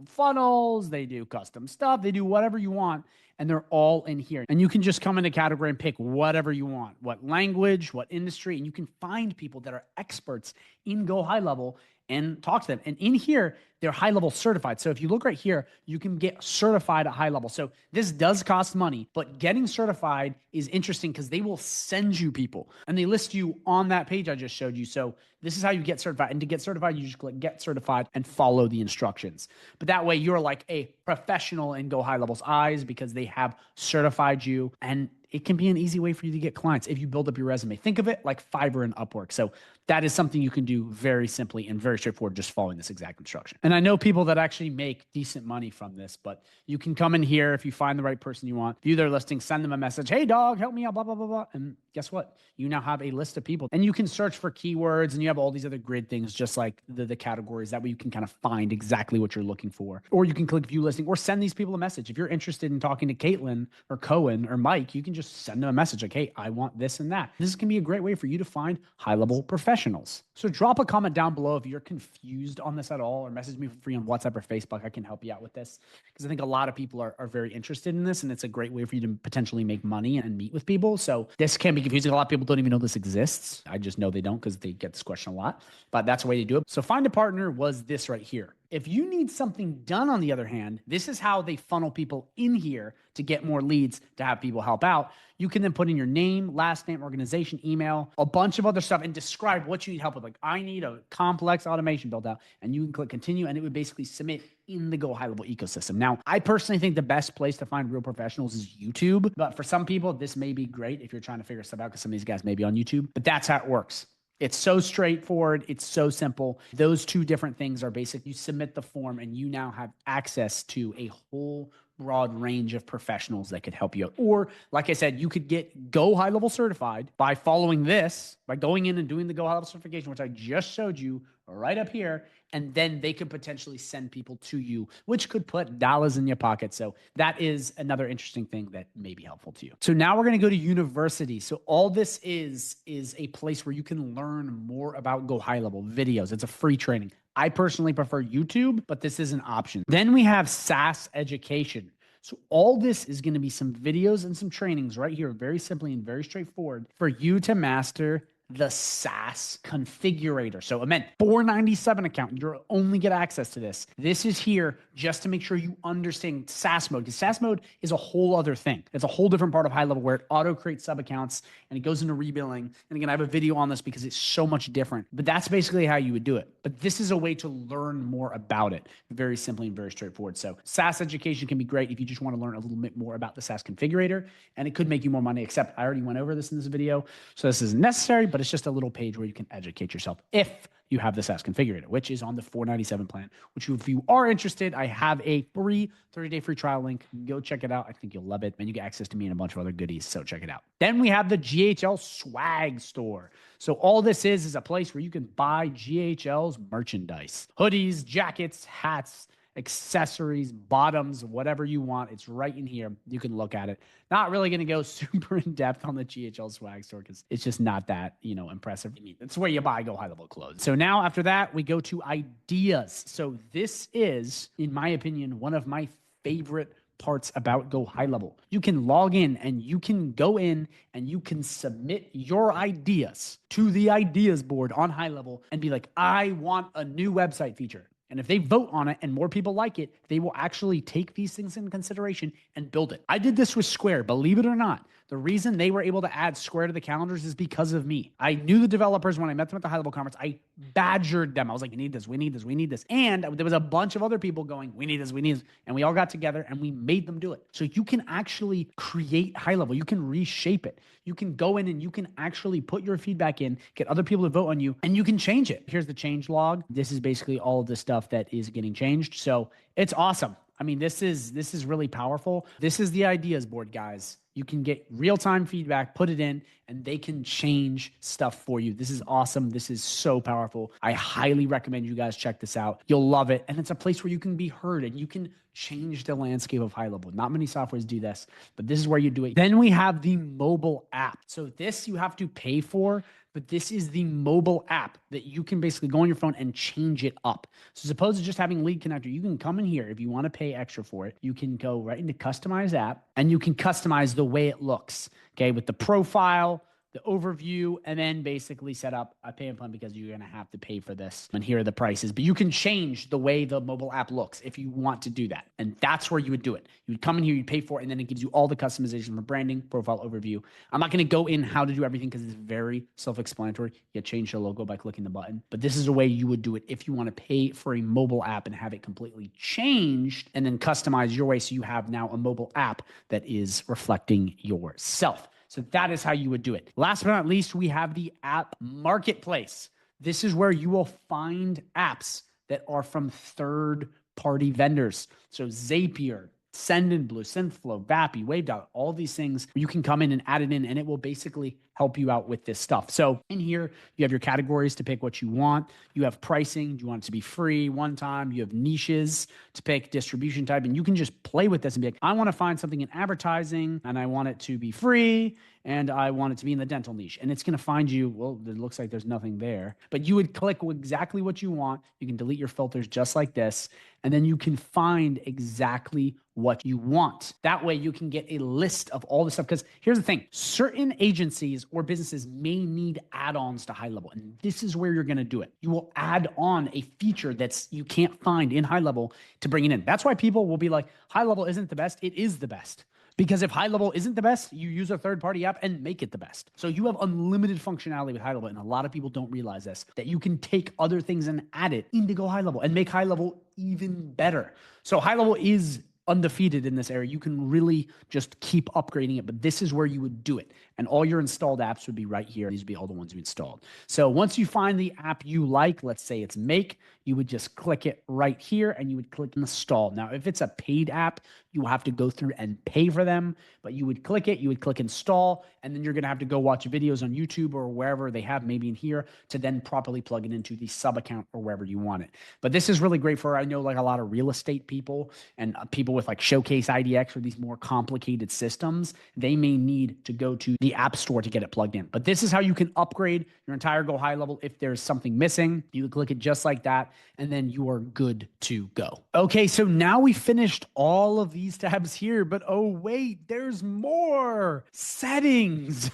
funnels, they do custom stuff, they do whatever you want, and they're all in here. And you can just come in the category and pick whatever you want, what language, what industry, and you can find people that are experts in GoHighLevel and talk to them. And in here, they're high level certified. So if you look right here, you can get certified at high level. So this does cost money, but getting certified is interesting because they will send you people and they list you on that page I just showed you. So this is how you get certified. And to get certified, you just click get certified and follow the instructions. But that way you're like a professional in GoHighLevel's eyes because they have certified you, and it can be an easy way for you to get clients if you build up your resume. Think of it like Fiverr and Upwork. So that is something you can do very simply and very straightforward, just following this exact instruction. And I know people that actually make decent money from this, but you can come in here if you find the right person you want, view their listing, send them a message. Hey dog, help me out, blah, blah, blah, blah. And guess what? You now have a list of people, and you can search for keywords, and you have all these other grid things, just like the categories. That way you can kind of find exactly what you're looking for. Or you can click view listing or send these people a message. If you're interested in talking to Caitlin or Cohen or Mike, you can just send them a message like, hey, I want this and that. This can be a great way for you to find high-level professionals. So drop a comment down below if you're confused on this at all, or message me for free on WhatsApp or Facebook. I can help you out with this because I think a lot of people are very interested in this, and it's a great way for you to potentially make money and meet with people. So this can be confusing. A lot of people don't even know this exists. I just know they don't because they get this question a lot, but that's the way to do it. So find a partner was this right here. If you need something done, on the other hand, this is how they funnel people in here to get more leads, to have people help out. You can then put in your name, last name, organization, email, a bunch of other stuff, and describe what you need help with. Like, I need a complex automation built out, and you can click continue, and it would basically submit in the GoHighLevel ecosystem. Now, I personally think the best place to find real professionals is YouTube, but for some people, this may be great if you're trying to figure stuff out, because some of these guys may be on YouTube, but that's how it works. It's so straightforward. It's so simple. Those two different things are basic. You submit the form and you now have access to a whole broad range of professionals that could help you out. Or like I said, you could get GoHighLevel certified by following this, by going in and doing the GoHighLevel certification, which I just showed you right up here. And then they could potentially send people to you, which could put dollars in your pocket. So that is another interesting thing that may be helpful to you. So now we're going to go to university. So all this is a place where you can learn more about GoHighLevel videos. It's a free training. I personally prefer YouTube, but this is an option. Then we have SaaS education. So all this is going to be some videos and some trainings right here, very simply and very straightforward for you to master the SaaS configurator. So it meant $497 account. You'll only get access to this. This is here just to make sure you understand SaaS mode, because SaaS mode is a whole other thing. It's a whole different part of high level where it auto creates sub accounts and it goes into rebilling. And again, I have a video on this because it's so much different, but that's basically how you would do it. But this is a way to learn more about it, very simply and very straightforward. So SaaS education can be great if you just want to learn a little bit more about the SaaS configurator, and it could make you more money, except I already went over this in this video. So this isn't necessary, but it's just a little page where you can educate yourself if you have the SaaS configurator, which is on the $497 plan, which if you are interested, I have a free 30-day free trial link. Go check it out. I think you'll love it. And you get access to me and a bunch of other goodies. So check it out. Then we have the GHL swag store. So all this is a place where you can buy GHL's merchandise, hoodies, jackets, hats, accessories, bottoms, whatever you want. It's right in here. You can look at it. Not really going to go super in depth on the GHL swag store because it's just not that, impressive. It's where you buy GoHighLevel clothes. So now after that, we go to ideas. So this is, in my opinion, one of my favorite parts about GoHighLevel. You can log in and you can go in and you can submit your ideas to the ideas board on HighLevel and be like, I want a new website feature. And if they vote on it and more people like it, they will actually take these things into consideration and build it. I did this with Square, believe it or not. The reason they were able to add Square to the calendars is because of me. I knew the developers when I met them at the high-level conference. I badgered them. I was like, we need this, we need this, we need this. And there was a bunch of other people going, we need this, we need this. And we all got together and we made them do it. So you can actually create high-level. You can reshape it. You can go in and you can actually put your feedback in, get other people to vote on you, and you can change it. Here's the change log. This is basically all of the stuff that is getting changed. So it's awesome. I mean, this is really powerful. This is the ideas board, guys. You can get real-time feedback, put it in, and they can change stuff for you. This is awesome. This is so powerful. I highly recommend you guys check this out. You'll love it. And it's a place where you can be heard and you can change the landscape of HighLevel. Not many softwares do this, but this is where you do it. Then we have the mobile app. So this you have to pay for, but this is the mobile app that you can basically go on your phone and change it up. So as opposed to just having Lead Connector, you can come in here. If you want to pay extra for it, you can go right into Customize App and you can customize the way it looks, okay, with the profile, the overview, and then basically set up a pay and plan because you're going to have to pay for this. And here are the prices, but you can change the way the mobile app looks if you want to do that. And that's where you would do it. You would come in here, you'd pay for it, and then it gives you all the customization for branding, profile, overview. I'm not going to go in how to do everything because it's very self-explanatory. You change the logo by clicking the button, but this is a way you would do it if you want to pay for a mobile app and have it completely changed and then customize your way so you have now a mobile app that is reflecting yourself. So that is how you would do it. Last but not least, we have the app marketplace. This is where you will find apps that are from third-party vendors. So Zapier, Sendinblue, Synthflow, Vappy, Wavedot, all these things, you can come in and add it in, and it will basically help you out with this stuff. So in here, you have your categories to pick what you want. You have pricing. You want it to be free, one time. You have niches to pick, distribution type, and you can just play with this and be like, I want to find something in advertising, and I want it to be free, and I want it to be in the dental niche. And it's going to find you, well, it looks like there's nothing there, but you would click exactly what you want. You can delete your filters just like this, and then you can find exactly what you want. That way you can get a list of all the stuff. Because here's the thing, certain agencies or businesses may need add-ons to HighLevel. And this is where you're going to do it. You will add on a feature that's you can't find in HighLevel to bring it in. That's why people will be like, HighLevel isn't the best. It is the best. Because if HighLevel isn't the best, you use a third-party app and make it the best. So you have unlimited functionality with HighLevel, and a lot of people don't realize this, that you can take other things and add it into GoHighLevel and make HighLevel even better. So HighLevel is undefeated in this area. You can really just keep upgrading it, but this is where you would do it. And all your installed apps would be right here. These would be all the ones you installed. So once you find the app you like, let's say it's Make, you would just click it right here and you would click install. Now, if it's a paid app, you have to go through and pay for them, but you would click it, you would click install, and then you're going to have to go watch videos on YouTube or wherever they have, maybe in here, to then properly plug it into the Subaccount or wherever you want it. But this is really great for, I know, like a lot of real estate people and people with like Showcase IDX or these more complicated systems, they may need to go to the App Store to get it plugged in. But this is how you can upgrade your entire GoHighLevel. If there's something missing, you would click it just like that, and then you are good to go. Okay, so now we finished all of these tabs here, but oh wait, there's more settings.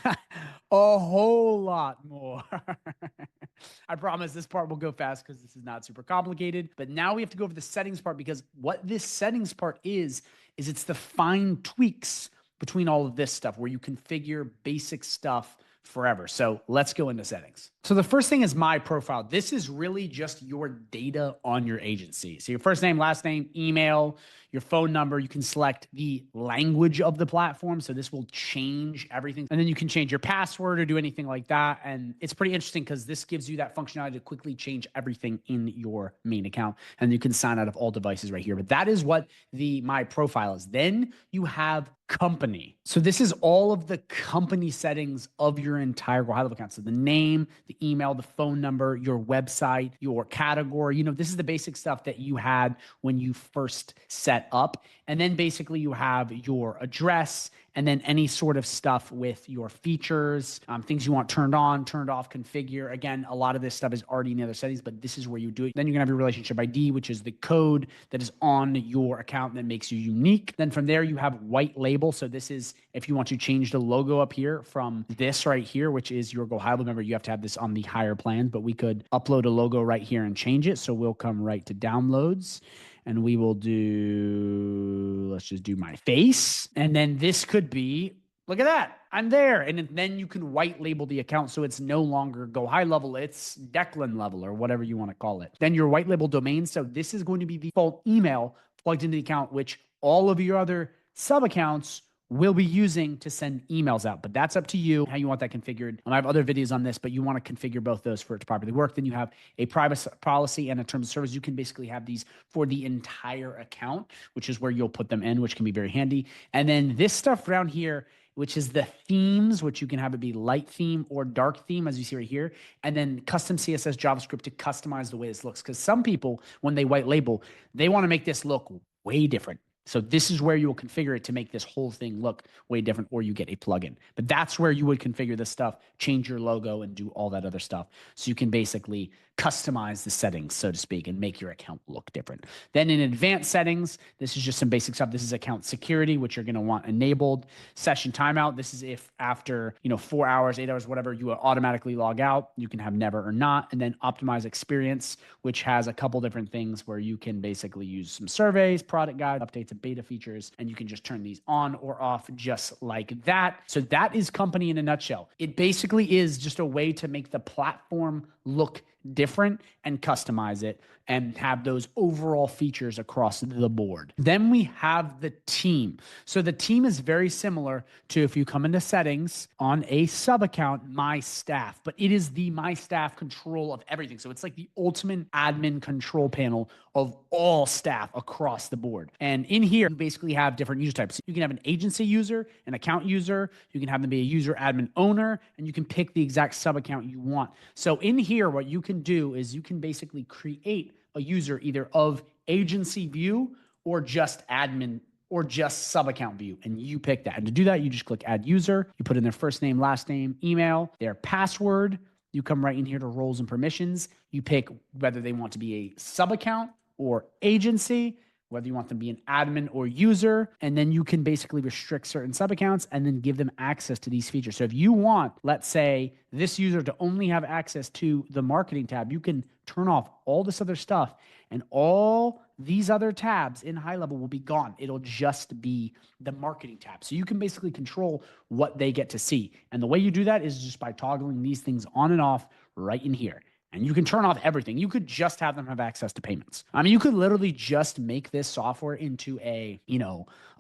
A whole lot more. I promise this part will go fast because this is not super complicated, but now we have to go over the settings part, because what this settings part is it's the fine tweaks between all of this stuff where you configure basic stuff forever. So let's go into settings. So the first thing is My Profile. This is really just your data on your agency. So your first name, last name, email, your phone number. You can select the language of the platform. So this will change everything. And then you can change your password or do anything like that. And it's pretty interesting because this gives you that functionality to quickly change everything in your main account. And you can sign out of all devices right here. But that is what the My Profile is. Then you have Company. So this is all of the company settings of your entire GoHighLevel account. So the name, the email, the phone number, your website, your category. You know, this is the basic stuff that you had when you first set up. And then basically you have your address, and then any sort of stuff with your features, things you want turned on, turned off, configure. Again, a lot of this stuff is already in the other settings, but this is where you do it. Then you're gonna have your relationship ID, which is the code that is on your account that makes you unique. Then from there, you have white label. So this is if you want to change the logo up here from this right here, which is your GoHighLevel. Remember, you have to have this on the higher plan, but we could upload a logo right here and change it. So we'll come right to downloads. And we will do, let's just do my face. And then this could be, look at that, I'm there. And then you can white label the account so it's no longer GoHighLevel, it's Declan level or whatever you want to call it. Then your white label domain. So this is going to be the default email plugged into the account, which all of your other sub accounts will be using to send emails out. But that's up to you, how you want that configured. And I have other videos on this, but you want to configure both those for it to properly work. Then you have a privacy policy and a terms of service. You can basically have these for the entire account, which is where you'll put them in, which can be very handy. And then this stuff around here which is the themes, which you can have it be light theme or dark theme, as you see right here, and then custom CSS JavaScript to customize the way this looks. Because some people, when they white label, they want to make this look way different. So this is where you will configure it to make this whole thing look way different, or you get a plugin. But that's where you would configure this stuff, change your logo, and do all that other stuff. So you can basically customize the settings, so to speak, and make your account look different. Then in advanced settings, this is just some basic stuff. This is account security, which you're going to want enabled. Session timeout. This is if after 4 hours, 8 hours, whatever, you will automatically log out. You can have never or not. And then optimize experience, which has a couple different things where you can basically use some surveys, product guide, updates, and beta features, and you can just turn these on or off just like that. So that is company in a nutshell. It basically is just a way to make the platform look different and customize it and have those overall features across the board. Then we have the team. So the team is very similar to if you come into settings on a sub account, my staff, but it is the my staff control of everything. So it's like the ultimate admin control panel of all staff across the board. And in here, you basically have different user types. You can have an agency user, an account user, you can have them be a user admin owner, and you can pick the exact sub account you want. So in here, what you can do is you can basically create a user either of agency view or just admin or just sub account view, and you pick that. And to do that, you just click add user, you put in their first name, last name, email, their password, you come right in here to roles and permissions, you pick whether they want to be a sub account or agency, whether you want them to be an admin or user, and then you can basically restrict certain sub accounts and then give them access to these features. So if you want, let's say, this user to only have access to the marketing tab, you can turn off all this other stuff and all these other tabs in high level will be gone. It'll just be the marketing tab. So you can basically control what they get to see. And the way you do that is just by toggling these things on and off right in here. And you can turn off everything. You could just have them have access to payments. I mean, you could literally just make this software into a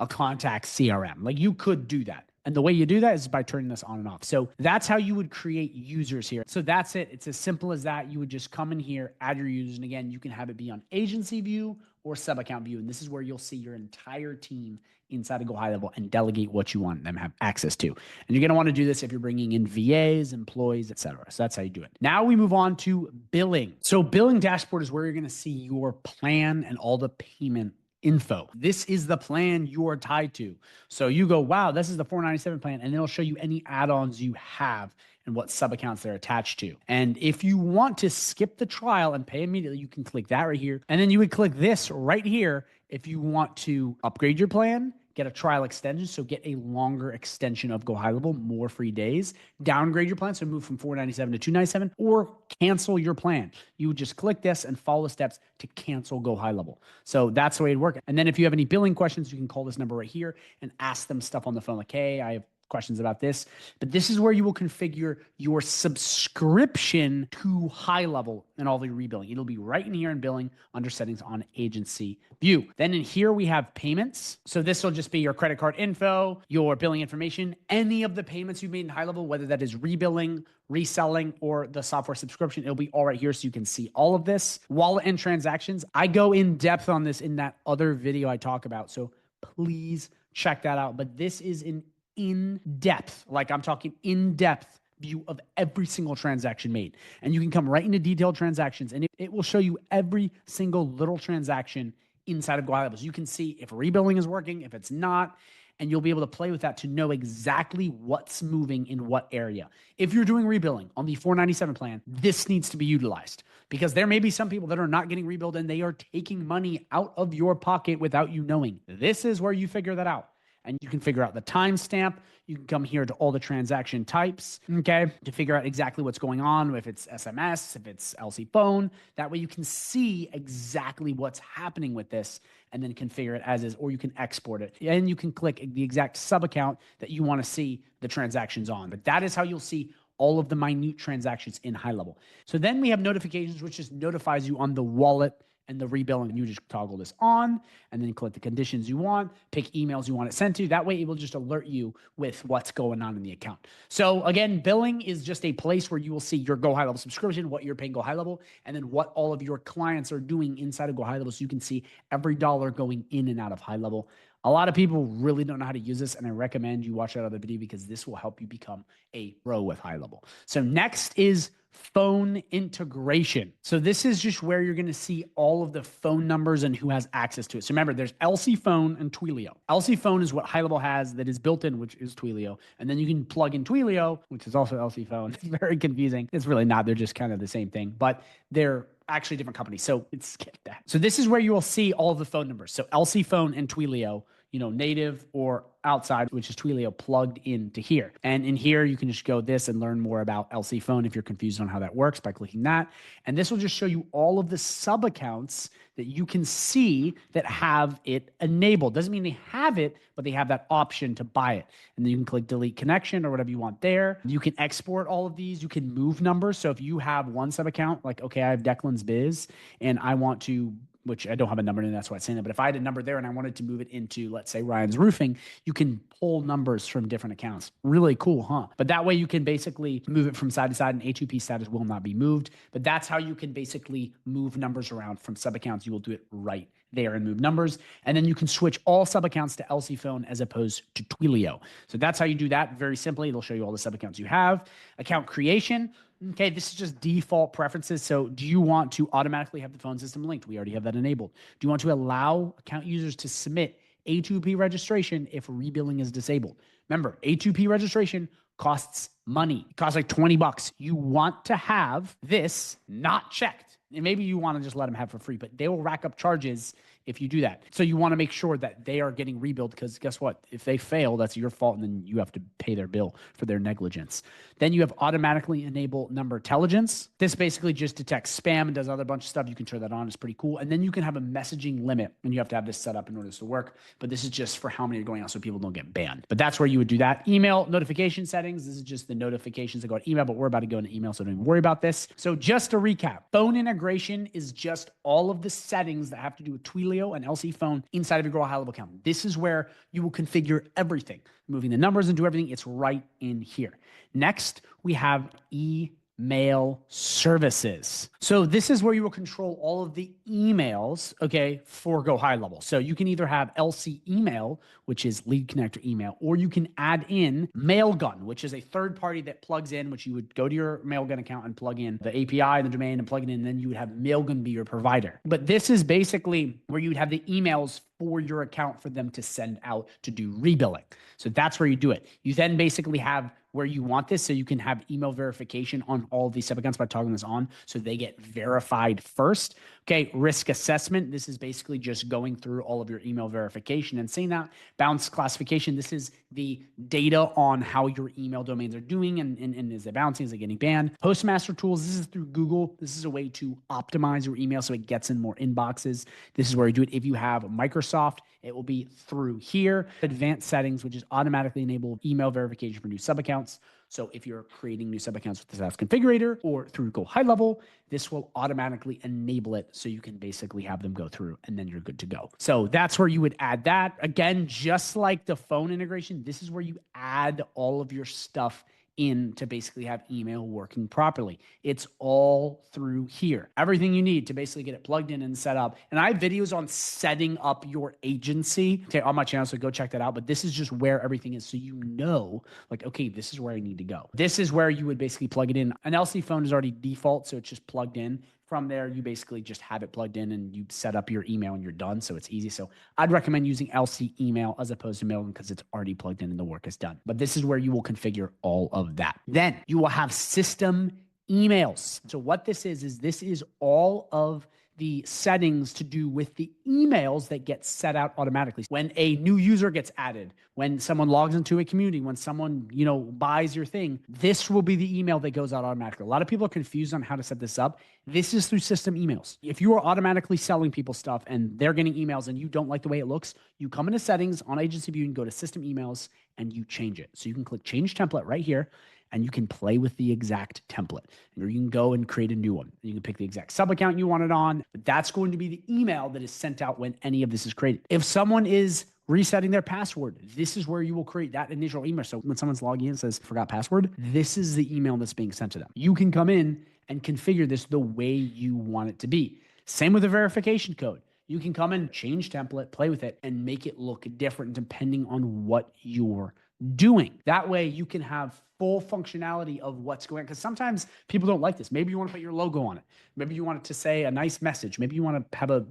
contact CRM. Like you could do that. And the way you do that is by turning this on and off. So that's how you would create users here. So that's it. It's as simple as that. You would just come in here, add your users. And again, you can have it be on agency view or sub account view. And this is where you'll see your entire team inside of GoHighLevel and delegate what you want them to have access to. And you're going to want to do this if you're bringing in VAs, employees, etc. So that's how you do it. Now we move on to billing. So billing dashboard is where you're going to see your plan and all the payment info. This is the plan you are tied to. So you go, wow, this is the $497 plan, and it'll show you any add-ons you have and what sub accounts they're attached to. And if you want to skip the trial and pay immediately, you can click that right here. And then you would click this right here if you want to upgrade your plan, get a trial extension, so get a longer extension of GoHighLevel, more free days, downgrade your plan, so move from $497 to $297, or cancel your plan. You would just click this and follow the steps to cancel GoHighLevel. So that's the way it works. And then if you have any billing questions, you can call this number right here and ask them stuff on the phone like, hey, I have questions about this. But this is where you will configure your subscription to HighLevel and all the rebilling. It'll be right in here in billing under settings on agency view. Then in here we have payments. So this will just be your credit card info, your billing information, any of the payments you've made in HighLevel, whether that is rebilling, reselling, or the software subscription. It'll be all right here so you can see all of this. Wallet and transactions. I go in depth on this in that other video I talk about. So please check that out. But this is an in-depth, like I'm talking in-depth view of every single transaction made. And you can come right into detailed transactions and it will show you every single little transaction inside of GoHighLevel. So you can see if rebilling is working, if it's not, and you'll be able to play with that to know exactly what's moving in what area. If you're doing rebilling on the $497 plan, this needs to be utilized because there may be some people that are not getting rebilled and they are taking money out of your pocket without you knowing. This is where you figure that out. And you can figure out the timestamp. You can come here to all the transaction types, okay, to figure out exactly what's going on, if it's SMS, if it's LC phone. That way you can see exactly what's happening with this and then configure it as is, or you can export it. And you can click the exact sub account that you want to see the transactions on. But that is how you'll see all of the minute transactions in HighLevel. So then we have notifications, which just notifies you on the wallet and the rebilling. You just toggle this on and then click the conditions you want, pick emails you want it sent to. That way it will just alert you with what's going on in the account. So again, billing is just a place where you will see your GoHighLevel subscription, what you're paying GoHighLevel, and then what all of your clients are doing inside of GoHighLevel so you can see every dollar going in and out of HighLevel. A lot of people really don't know how to use this, and I recommend you watch that other video because this will help you become a pro with HighLevel. So next is phone integration. So this is just where you're going to see all of the phone numbers and who has access to it. So remember, there's LC Phone and Twilio. LC Phone is what HighLevel has that is built in, which is Twilio. And then you can plug in Twilio, which is also LC Phone. It's very confusing. It's really not. They're just kind of the same thing, but they're actually different companies. So it's skip that. So this is where you will see all of the phone numbers. So LC Phone and Twilio, native or outside, which is Twilio, plugged into here. And in here, you can just go this and learn more about LC Phone if you're confused on how that works by clicking that. And this will just show you all of the sub accounts that you can see that have it enabled. Doesn't mean they have it, but they have that option to buy it. And then you can click delete connection or whatever you want there. You can export all of these. You can move numbers. So if you have one sub account, like, okay, I have Declan's Biz and I want to, which I don't have a number in, that's why it's saying that. But if I had a number there and I wanted to move it into, let's say, Ryan's Roofing, you can pull numbers from different accounts. Really cool, huh? But that way you can basically move it from side to side, and A2P status will not be moved. But that's how you can basically move numbers around from sub accounts. You will do it right there and move numbers. And then you can switch all sub accounts to LC Phone as opposed to Twilio. So that's how you do that very simply. It'll show you all the sub accounts you have. Account creation. Okay, this is just default preferences. So do you want to automatically have the phone system linked? We already have that enabled. Do you want to allow account users to submit A2P registration if rebilling is disabled? Remember, A2P registration costs money. It costs like 20 bucks. You want to have this not checked. And maybe you want to just let them have for free, but they will rack up charges if you do that. So you want to make sure that they are getting rebuilt, because guess what? If they fail, that's your fault, and then you have to pay their bill for their negligence. Then you have automatically enable number intelligence. This basically just detects spam and does other bunch of stuff. You can turn that on. It's pretty cool. And then you can have a messaging limit, and you have to have this set up in order to work. But this is just for how many are going out so people don't get banned. But that's where you would do that. Email notification settings. This is just the notifications that go to email, but we're about to go into email, so don't even worry about this. So just to recap, phone integration is just all of the settings that have to do with Twilio and LC Phone inside of your GoHighLevel account. This is where you will configure everything, moving the numbers and do everything. It's right in here. Next, we have email services. So this is where you will control all of the emails, okay, for GoHighLevel. So you can either have LC email, which is lead connector email, or you can add in Mailgun, which is a third party that plugs in, which you would go to your Mailgun account and plug in the API and the domain and plug it in, and then you would have Mailgun be your provider. But this is basically where you would have the emails for your account for them to send out to do rebilling. So that's where you do it. You then basically have where you want this, so you can have email verification on all of these sub accounts by toggling this on, so they get verified first. Okay, risk assessment. This is basically just going through all of your email verification and seeing that. Bounce classification. This is the data on how your email domains are doing, and is it bouncing? Is it getting banned? Postmaster tools. This is through Google. This is a way to optimize your email so it gets in more inboxes. This is where you do it. If you have Microsoft, it will be through here. Advanced settings, which is automatically enable email verification for new sub accounts. So if you're creating new sub accounts with the SaaS configurator or through GoHighLevel, this will automatically enable it so you can basically have them go through, and then you're good to go. So that's where you would add that. Again, just like the phone integration, this is where you add all of your stuff in to basically have email working properly. It's all through here. Everything you need to basically get it plugged in and set up. And I have videos on setting up your agency, okay, on my channel, so go check that out. But this is just where everything is, so you know, like, okay, this is where I need to go. This is where you would basically plug it in. An LC Phone is already default, so it's just plugged in. From there, you basically just have it plugged in and you set up your email and you're done. So it's easy. So I'd recommend using LC email as opposed to Mailgun because it's already plugged in and the work is done. But this is where you will configure all of that. Then you will have system emails. So what this is all of the settings to do with the emails that get set out automatically. When a new user gets added, when someone logs into a community, when someone, buys your thing, this will be the email that goes out automatically. A lot of people are confused on how to set this up. This is through system emails. If you are automatically selling people stuff and they're getting emails and you don't like the way it looks, you come into settings on Agency View and go to system emails and you change it. So you can click change template right here, and you can play with the exact template. Or you can go and create a new one. You can pick the exact sub account you want it on, but that's going to be the email that is sent out when any of this is created. If someone is resetting their password, this is where you will create that initial email. So when someone's logging in and says, forgot password, this is the email that's being sent to them. You can come in and configure this the way you want it to be. Same with the verification code. you can come and change template, play with it, and make it look different depending on what you're doing. That way you can have full functionality of what's going on. Because sometimes people don't like this. Maybe you want to put your logo on it. Maybe you want it to say a nice message. Maybe you want to have a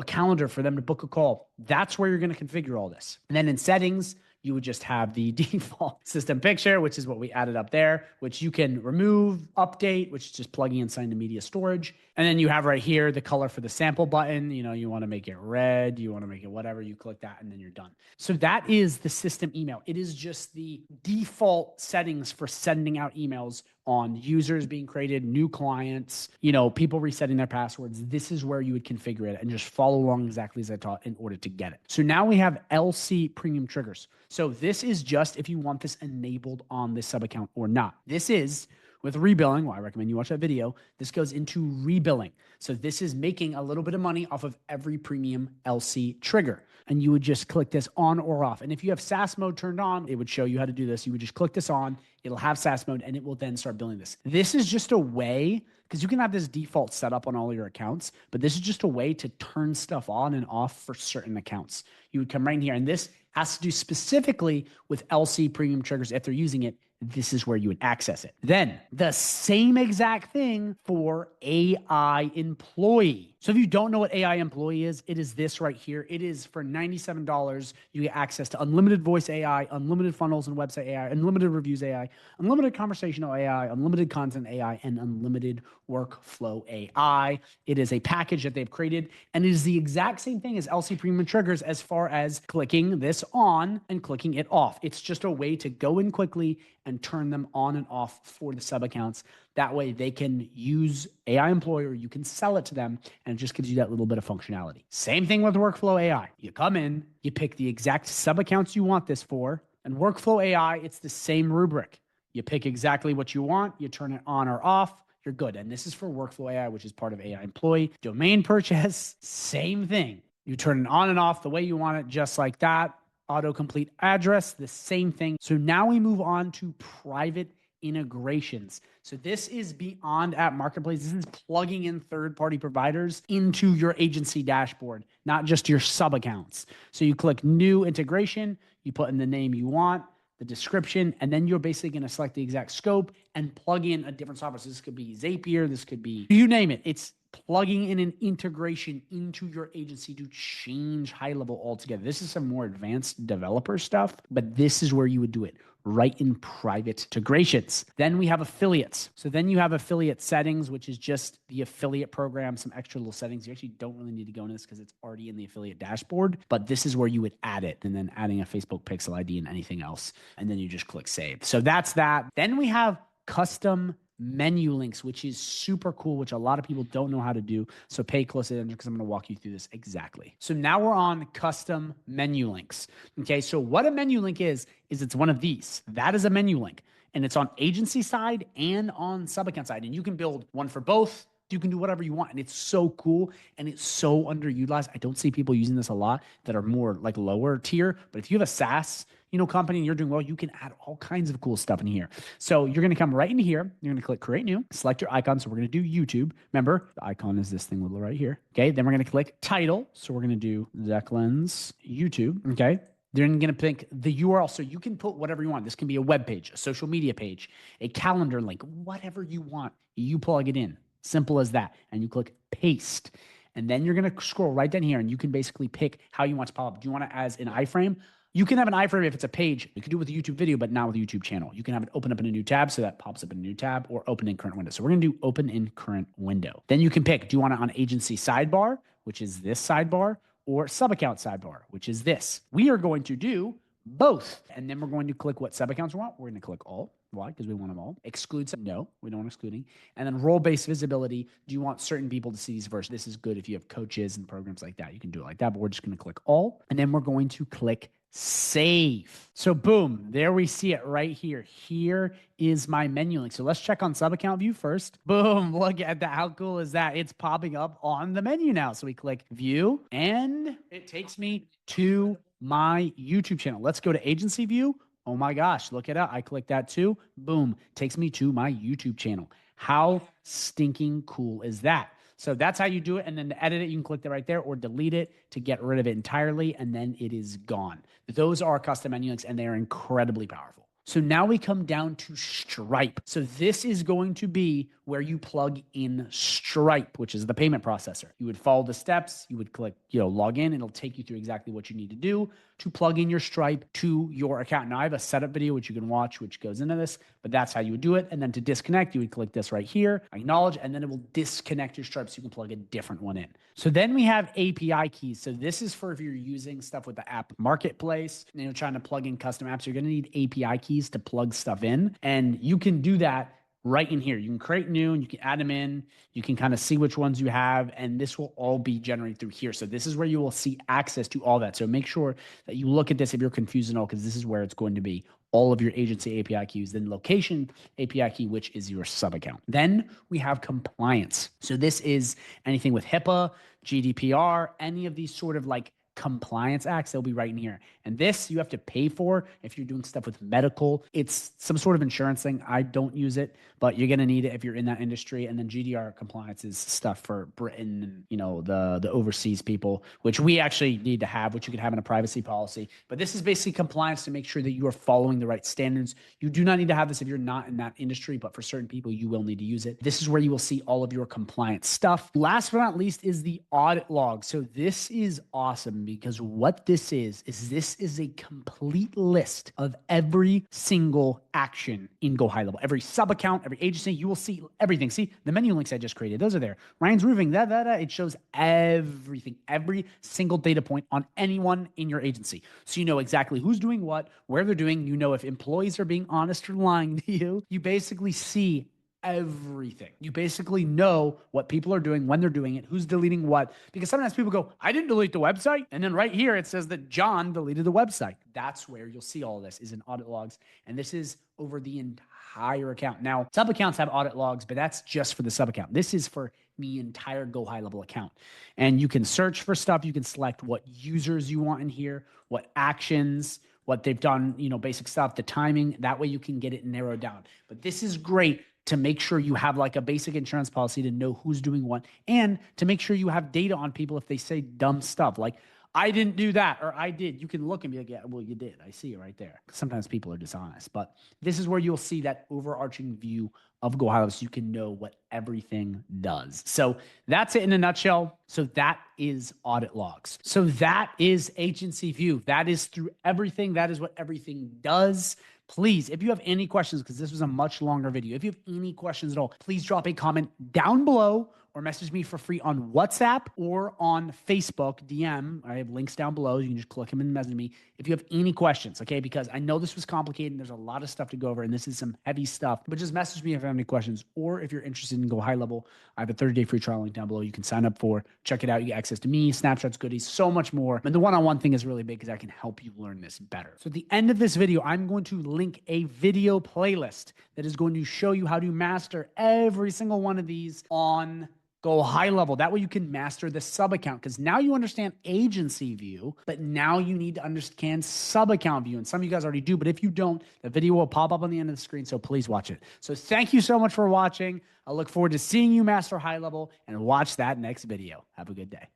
calendar for them to book a call. That's where you're going to configure all this. And then in settings, you would just have the default system picture, which is what we added up there, which you can remove, update, which is just plugging inside the media storage. And then you have right here the color for the sample button. You want to make it red, you want to make it whatever, you click that and then you're done. So that is the system email. It is just the default settings for sending out emails on users being created, new clients, people resetting their passwords. This is where you would configure it and just follow along exactly as I taught in order to get it. So now we have LC premium triggers. So this is just if you want this enabled on this sub account or not. This is with rebilling. Well, I recommend you watch that video. This goes into rebilling. So this is making a little bit of money off of every premium LC trigger. And you would just click this on or off. And if you have SaaS mode turned on, it would show you how to do this. You would just click this on, it'll have SaaS mode, and it will then start billing this. This is just a way, because you can have this default set up on all your accounts, but this is just a way to turn stuff on and off for certain accounts. You would come right in here, and this has to do specifically with LC premium triggers. If they're using it, this is where you would access it. Then the same exact thing for AI employee. So if you don't know what AI employee is, it is this right here. It is for $97. You get access to unlimited voice AI, unlimited funnels and website AI, unlimited reviews AI, unlimited conversational AI, unlimited content AI, and unlimited workflow AI. It is a package that they've created, and it is the exact same thing as LC Premium Triggers as far as clicking this on and clicking it off. It's just a way to go in quickly and turn them on and off for the sub accounts. That way they can use AI Employee, or you can sell it to them, and it just gives you that little bit of functionality. Same thing with Workflow AI. You come in, you pick the exact sub accounts you want this for, and Workflow AI, it's the same rubric. You pick exactly what you want, you turn it on or off, you're good. And this is for Workflow AI, which is part of AI Employee. Domain purchase, same thing. You turn it on and off the way you want it, just like that. Autocomplete address, the same thing. So now we move on to private integrations. So this is beyond App Marketplace. This is plugging in third-party providers into your agency dashboard, not just your sub accounts. So you click new integration, you put in the name you want, the description, and then you're basically going to select the exact scope and plug in a different software. So this could be Zapier, this could be, you name it. It's plugging in an integration into your agency to change HighLevel altogether. This is some more advanced developer stuff, but this is where you would do it, right in private integrations. Then we have affiliates. So then you have affiliate settings, which is just the affiliate program, some extra little settings. You actually don't really need to go into this because it's already in the affiliate dashboard, but this is where you would add it, and then adding a Facebook Pixel ID and anything else. And then you just click save. So that's that. Then we have custom menu links, which is super cool, which a lot of people don't know how to do. So pay close attention because I'm going to walk you through this exactly. So now we're on custom menu links. Okay, so what a menu link is it's one of these. That is a menu link, and it's on agency side and on sub account side. And you can build one for both. You can do whatever you want, and it's so cool, and it's so underutilized. I don't see people using this a lot that are more like lower tier, but if you have a SaaS company and you're doing well, you can add all kinds of cool stuff in here. So you're going to come right in here. You're going to click create new, select your icon. So we're going to do YouTube. Remember, the icon is this thing little right here. Okay. Then we're going to click title. So we're going to do Zeklen's YouTube. Okay. Then you're going to pick the URL. So you can put whatever you want. This can be a web page, a social media page, a calendar link, whatever you want. You plug it in. Simple as that. And you click paste. And then you're going to scroll right down here, and you can basically pick how you want to pop up. Do you want it as an iframe? You can have an iframe if it's a page. You can do it with a YouTube video, but not with a YouTube channel. You can have it open up in a new tab, so that pops up in a new tab, or open in current window. So we're going to do open in current window. Then you can pick, do you want it on agency sidebar, which is this sidebar, or sub account sidebar, which is this. We are going to do both. And then we're going to click what sub accounts we want. We're going to click all. Why? Because we want them all. Exclude some. No, we don't want excluding. And then role-based visibility. Do you want certain people to see these first? This is good if you have coaches and programs like that. You can do it like that, but we're just going to click all. And then we're going to click save. So boom, there we see it right here. Here is my menu link. So let's check on sub account view first. Boom, look at that. How cool is that? It's popping up on the menu now. So we click view, and it takes me to my YouTube channel. Let's go to agency view. Oh my gosh, look at that. I click that too. Boom, takes me to my YouTube channel. How stinking cool is that? So that's how you do it. And then to edit it, you can click that right there or delete it to get rid of it entirely. And then it is gone. Those are custom menu links and they are incredibly powerful. So now we come down to Stripe. So this is going to be where you plug in Stripe, which is the payment processor. You would follow the steps. You would click, log in. It'll take you through exactly what you need to do to plug in your Stripe to your account. Now I have a setup video, which you can watch, which goes into this, but that's how you would do it. And then to disconnect, you would click this right here, acknowledge, and then it will disconnect your Stripe so you can plug a different one in. So then we have API keys. So this is for if you're using stuff with the app marketplace, trying to plug in custom apps, you're going to need API keys to plug stuff in. And you can do that right in here. You can create new and you can add them in. You can kind of see which ones you have, and this will all be generated through here. So this is where you will see access to all that. So make sure that you look at this if you're confused at all, because this is where it's going to be all of your agency API keys, then location API key, which is your sub account. Then we have compliance. So this is anything with HIPAA, GDPR, any of these sort of like compliance acts, they'll be right in here. And this you have to pay for if you're doing stuff with medical. It's some sort of insurance thing. I don't use it, but you're going to need it if you're in that industry. And then GDPR compliance is stuff for Britain and, the overseas people, which we actually need to have, which you could have in a privacy policy. But this is basically compliance to make sure that you are following the right standards. You do not need to have this if you're not in that industry, but for certain people, you will need to use it. This is where you will see all of your compliance stuff. Last but not least is the audit log. So this is awesome because what this is this is a complete list of every single action in GoHighLevel. Every sub account, every agency, you will see everything. See the menu links I just created, those are there. Ryan's Roofing, it shows everything, every single data point on anyone in your agency. So you know exactly who's doing what, where they're doing, if employees are being honest or lying to you. You basically see everything. You basically know what people are doing, when they're doing it, who's deleting what, because sometimes people go, I didn't delete the website. And then right here, it says that John deleted the website. That's where you'll see all of this is in audit logs. And this is over the entire account. Now, sub accounts have audit logs, but that's just for the sub account. This is for the entire GoHighLevel account. And you can search for stuff. You can select what users you want in here, what actions, what they've done, basic stuff, the timing. That way you can get it narrowed down. But this is great to make sure you have like a basic insurance policy to know who's doing what, and to make sure you have data on people if they say dumb stuff like, I didn't do that, or I did. You can look and be like, yeah, well, you did. I see it right there. Sometimes people are dishonest, but this is where you'll see that overarching view of GoHighLevel so you can know what everything does. So that's it in a nutshell. So that is audit logs. So that is agency view. That is through everything. That is what everything does. Please, if you have any questions, because this was a much longer video, if you have any questions at all, please drop a comment down below or message me for free on WhatsApp or on Facebook DM. I have links down below. You can just click them and message me if you have any questions, okay? Because I know this was complicated and there's a lot of stuff to go over and this is some heavy stuff, but just message me if you have any questions, or if you're interested in GoHighLevel, I have a 30-day free trial link down below. You can sign up for, check it out. You get access to me, snapshots, goodies, so much more. And the one-on-one thing is really big because I can help you learn this better. So at the end of this video, I'm going to link a video playlist that is going to show you how to master every single one of these on GoHighLevel. That way you can master the sub account, because now you understand agency view, but now you need to understand sub account view. And some of you guys already do, but if you don't, the video will pop up on the end of the screen. So please watch it. So thank you so much for watching. I look forward to seeing you master high level, and watch that next video. Have a good day.